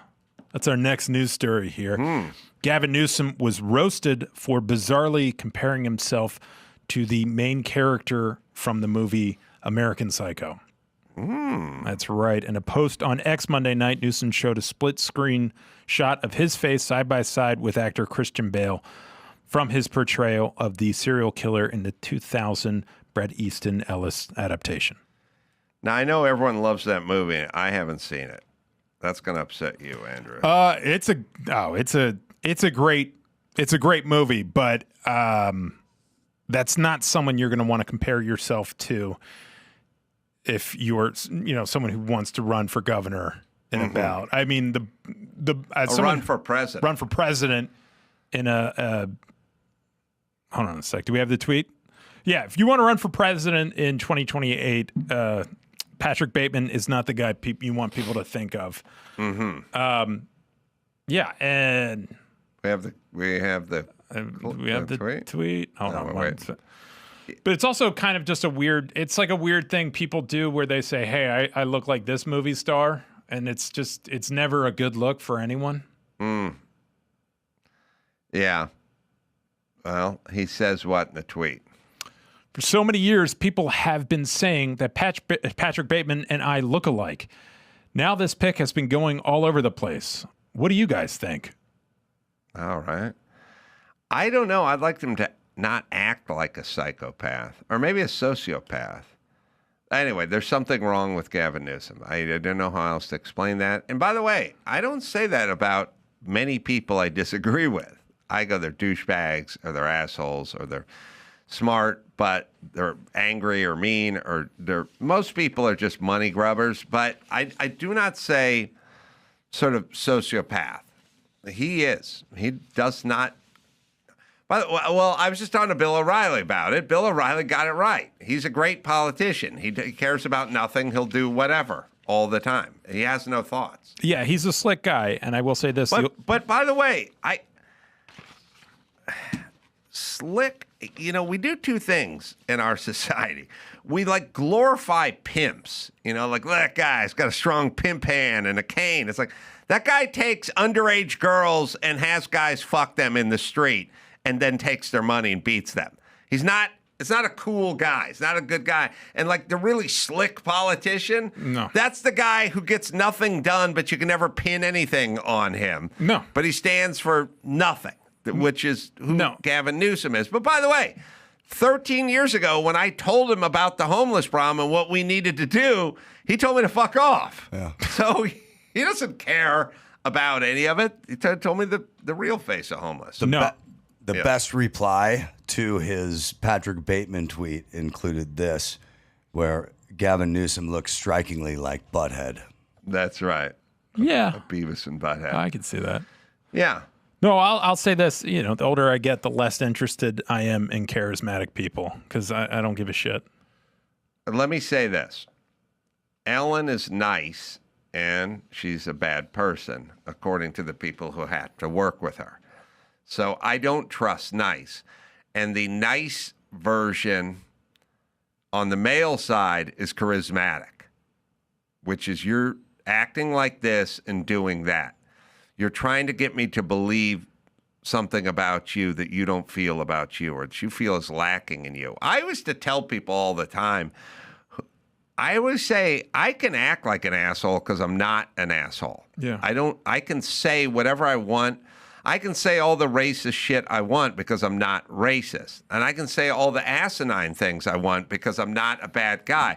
next news story here. Gavin Newsom was roasted for bizarrely comparing himself to the main character from the movie American Psycho. That's right. In a post on X Monday night, Newsom showed a split-screen shot of his face side by side with actor Christian Bale from his portrayal of the serial killer in the 2000 Bret Easton Ellis adaptation. Now, I know everyone loves that movie. I haven't seen it. That's going to upset you, Andrew. It's a great movie, but that's not someone you're going to want to compare yourself to if you're, someone who wants to run for governor in a ballot. I mean, run for president. Run for president in a hold on a sec. Do we have the tweet? Yeah, if you want to run for president in 2028, Patrick Bateman is not the guy you want people to think of. Yeah, and we have the tweet. Hold on, wait. But it's also kind of just it's like a weird thing people do where they say, hey, I look like this movie star. And it's never a good look for anyone. Yeah. Well, he says what in the tweet? For so many years, people have been saying that Patrick Bateman and I look alike. Now this pic has been going all over the place. What do you guys think? All right. I don't know. I'd like them to not act like a psychopath or maybe a sociopath. Anyway, there's something wrong with Gavin Newsom. I don't know how else to explain that. And by the way, I don't say that about many people I disagree with. I go, they're douchebags or they're assholes or they're smart, but they're angry or mean or most people are just money grubbers. But I do not say sort of sociopath. He is. He does not. Well, I was just talking to Bill O'Reilly about it. Bill O'Reilly got it right. He's a great politician. He cares about nothing. He'll do whatever all the time. He has no thoughts. Yeah, he's a slick guy, and I will say this. But by the way, slick, we do two things in our society. We glorify pimps, like that guy's got a strong pimp hand and a cane. It's like that guy takes underage girls and has guys fuck them in the street and then takes their money and beats them. It's not a cool guy. It's not a good guy. And the really slick politician, no. That's the guy who gets nothing done, but you can never pin anything on him. No. But he stands for nothing, which is who Gavin Newsom is. But by the way, 13 years ago, when I told him about the homeless problem and what we needed to do, he told me to fuck off. Yeah. So he doesn't care about any of it. He told me the real face of homeless. The best reply to his Patrick Bateman tweet included this, where Gavin Newsom looks strikingly like Butthead. That's right. Yeah. A Beavis and Butthead. I can see that. Yeah. No, I'll say this. The older I get, the less interested I am in charismatic people because I don't give a shit. Let me say this. Ellen is nice, and she's a bad person, according to the people who have to work with her. So I don't trust nice. And the nice version on the male side is charismatic, which is you're acting like this and doing that. You're trying to get me to believe something about you that you don't feel about you or that you feel is lacking in you. I used to tell people all the time, I always say I can act like an asshole because I'm not an asshole. Yeah. I can say whatever I want. I can say all the racist shit I want because I'm not racist. And I can say all the asinine things I want because I'm not a bad guy.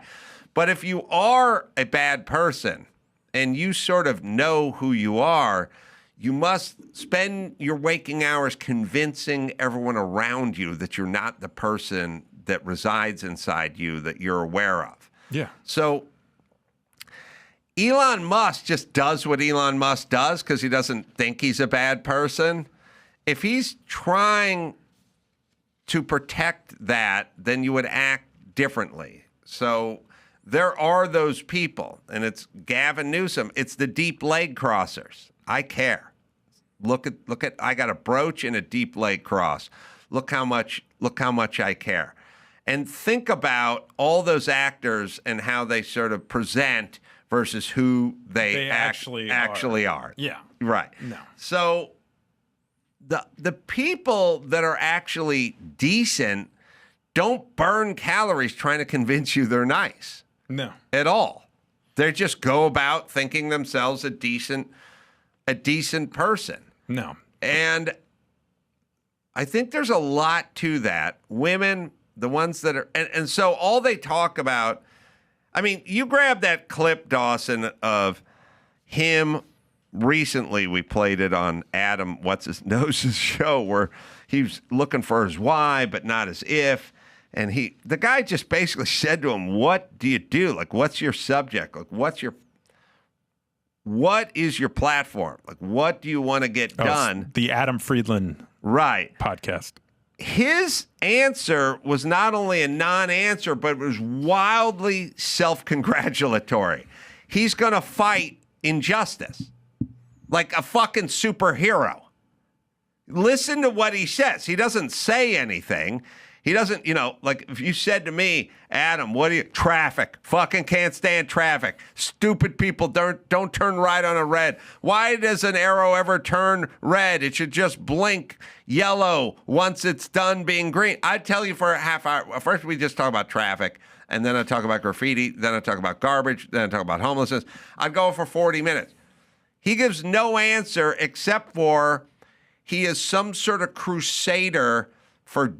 But if you are a bad person and you sort of know who you are, you must spend your waking hours convincing everyone around you that you're not the person that resides inside you that you're aware of. Yeah. So Elon Musk just does what Elon Musk does because he doesn't think he's a bad person. If he's trying to protect that, then you would act differently. So there are those people, and it's Gavin Newsom. It's the deep leg crossers. I care. Look at I got a brooch and a deep leg cross. Look how much I care. And think about all those actors and how they sort of present versus who they actually are. Yeah. Right. No. So the people that are actually decent don't burn calories trying to convince you they're nice. No. At all. They just go about thinking themselves a decent person. No. And I think there's a lot to that. Women The ones that are, and so all they talk about, I mean, you grab that clip, Dawson, of him recently. We played it on Adam What's-His-Nose's show where he's looking for his why, but not his if. And the guy just basically said to him, what do you do? Like, what's your subject? Like, what is your platform? Like, what do you want to get done? The Adam Friedland podcast. His answer was not only a non-answer, but it was wildly self-congratulatory. He's going to fight injustice like a fucking superhero. Listen to what he says. He doesn't say anything. He doesn't, like if you said to me, Adam, what do you, traffic, fucking can't stand traffic. Stupid people don't turn right on a red. Why does an arrow ever turn red? It should just blink yellow once it's done being green. I'd tell you for a half hour. First, we just talk about traffic, and then I talk about graffiti, then I talk about garbage, then I talk about homelessness. I'd go for 40 minutes. He gives no answer except for he is some sort of crusader for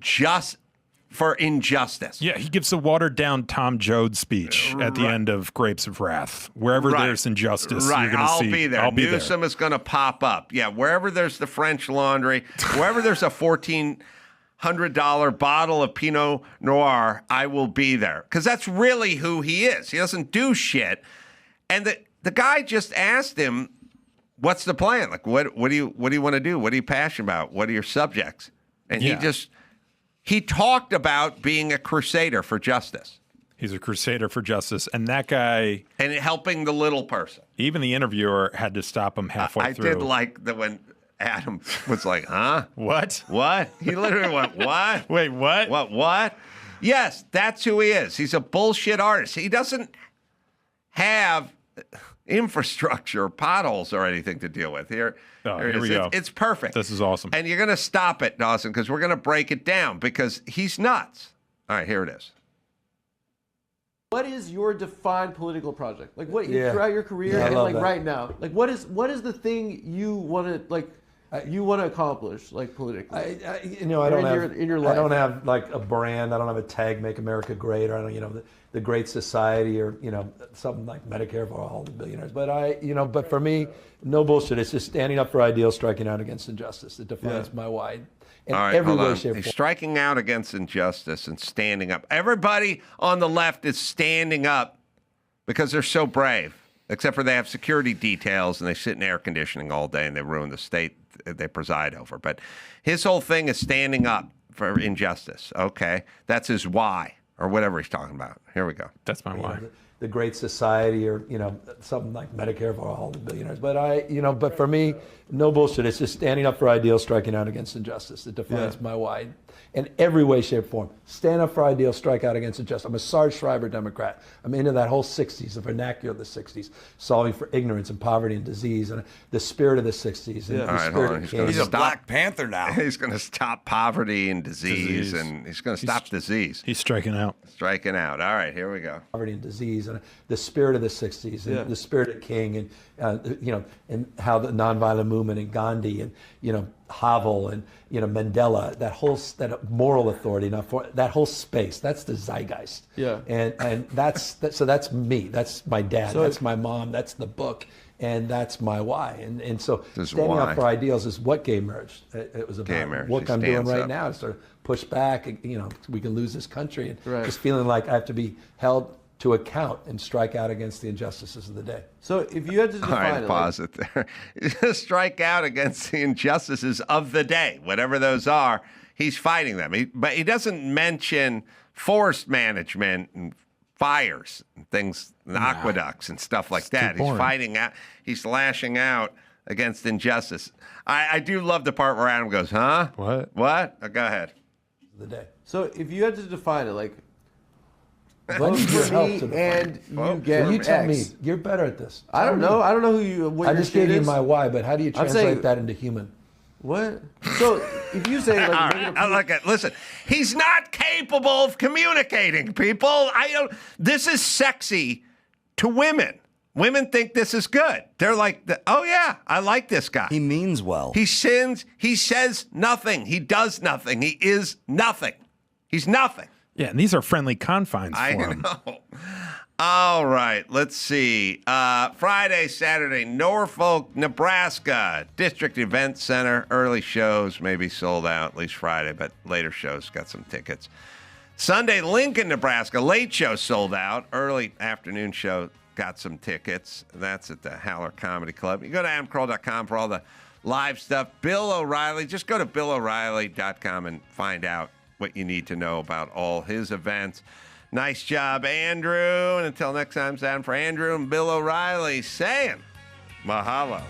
injustice. Yeah, he gives a watered-down Tom Joad speech at the end of Grapes of Wrath. Wherever there's injustice, you're going to see. I'll be there. Newsom is going to pop up. Yeah, wherever there's the French Laundry, wherever there's a $1,400 bottle of Pinot Noir, I will be there. Because that's really who he is. He doesn't do shit. And the guy just asked him, what's the plan? Like, what do you want to do? What are you passionate about? What are your subjects? And he talked about being a crusader for justice. He's a crusader for justice. And that guy... And helping the little person. Even the interviewer had to stop him halfway through. I did like that when Adam was like, huh? What? What? He literally went, what? Wait, what? What? Yes, that's who he is. He's a bullshit artist. He doesn't have infrastructure, potholes, or anything to deal with. Here we go. It's perfect. This is awesome. And you're going to stop it, Dawson, because we're going to break it down because he's nuts. All right, here it is. What is your defined political project? Like throughout your career and like right now? Like what is the thing you want to accomplish like politically? I don't have like a brand. I don't have a tag, Make America Great, or I don't, the Great Society, or something like Medicare for all the billionaires. But but for me, no bullshit. It's just standing up for ideals, striking out against injustice. It defines my why. In all right, every hold way, on. shape, He's form. striking out against injustice and standing up. Everybody on the left is standing up because they're so brave, except for they have security details and they sit in air conditioning all day and they ruin the state they preside over. But his whole thing is standing up for injustice. Okay, that's his why, or whatever he's talking about. Here we go. That's my why. The Great Society, or something like Medicare for all the billionaires. But but for me, no bullshit. It's just standing up for ideals, striking out against injustice. It defines my why. In every way, shape, form. Stand up for ideals, strike out against injustice. I'm a Sarge Schreiber Democrat. I'm into that whole 60s, the vernacular of the 60s, solving for ignorance and poverty and disease, and the spirit of the 60s. And the spirit of He's a Black Panther now. He's going to stop poverty and disease. And he's going to stop disease. He's striking out. Striking out. All right, here we go. Poverty and disease, and the spirit of the 60s, and the spirit of King, and and how the nonviolent movement, and Gandhi, and Havel, and Mandela, that moral authority, that whole space, that's the zeitgeist. Yeah. And so that's me. That's my dad. That's my mom. That's the book. And that's my why. And so standing up for ideals is what Gay Marriage. It was about what I'm doing right now is sort of push back. We can lose this country, and just feeling like I have to be held to account and strike out against the injustices of the day. So if you had to define all right, pause it there. Strike out against the injustices of the day, whatever those are. He's fighting them. But he doesn't mention forest management and fires and things, and aqueducts and stuff like that. He's fighting out. He's lashing out against injustice. I do love the part where Adam goes, huh? What? Oh, go ahead. The day. So if you had to define it, like vote for me and you get you tell X. me. You're better at this. I don't know. I don't know who you. What I your just gave shit you is. my why, but how do you translate that into human? What? So if you say like, I like it. Listen, he's not capable of communicating, people. This is sexy to women. Women think this is good. They're like, oh yeah, I like this guy. He means well. He sins. He says nothing. He does nothing. He is nothing. He's nothing. Yeah, and these are friendly confines for him. know. All right, let's see. Friday, Saturday, Norfolk, Nebraska, District Event Center. Early shows maybe sold out, at least Friday, but later shows got some tickets. Sunday, Lincoln, Nebraska, late show sold out. Early afternoon show got some tickets. That's at the Howler Comedy Club. You go to adamcarolla.com for all the live stuff. Bill O'Reilly, just go to BillO'Reilly.com and find out what you need to know about all his events. Nice job, Andrew. And until next time, it's Adam for Andrew and Bill O'Reilly saying mahalo.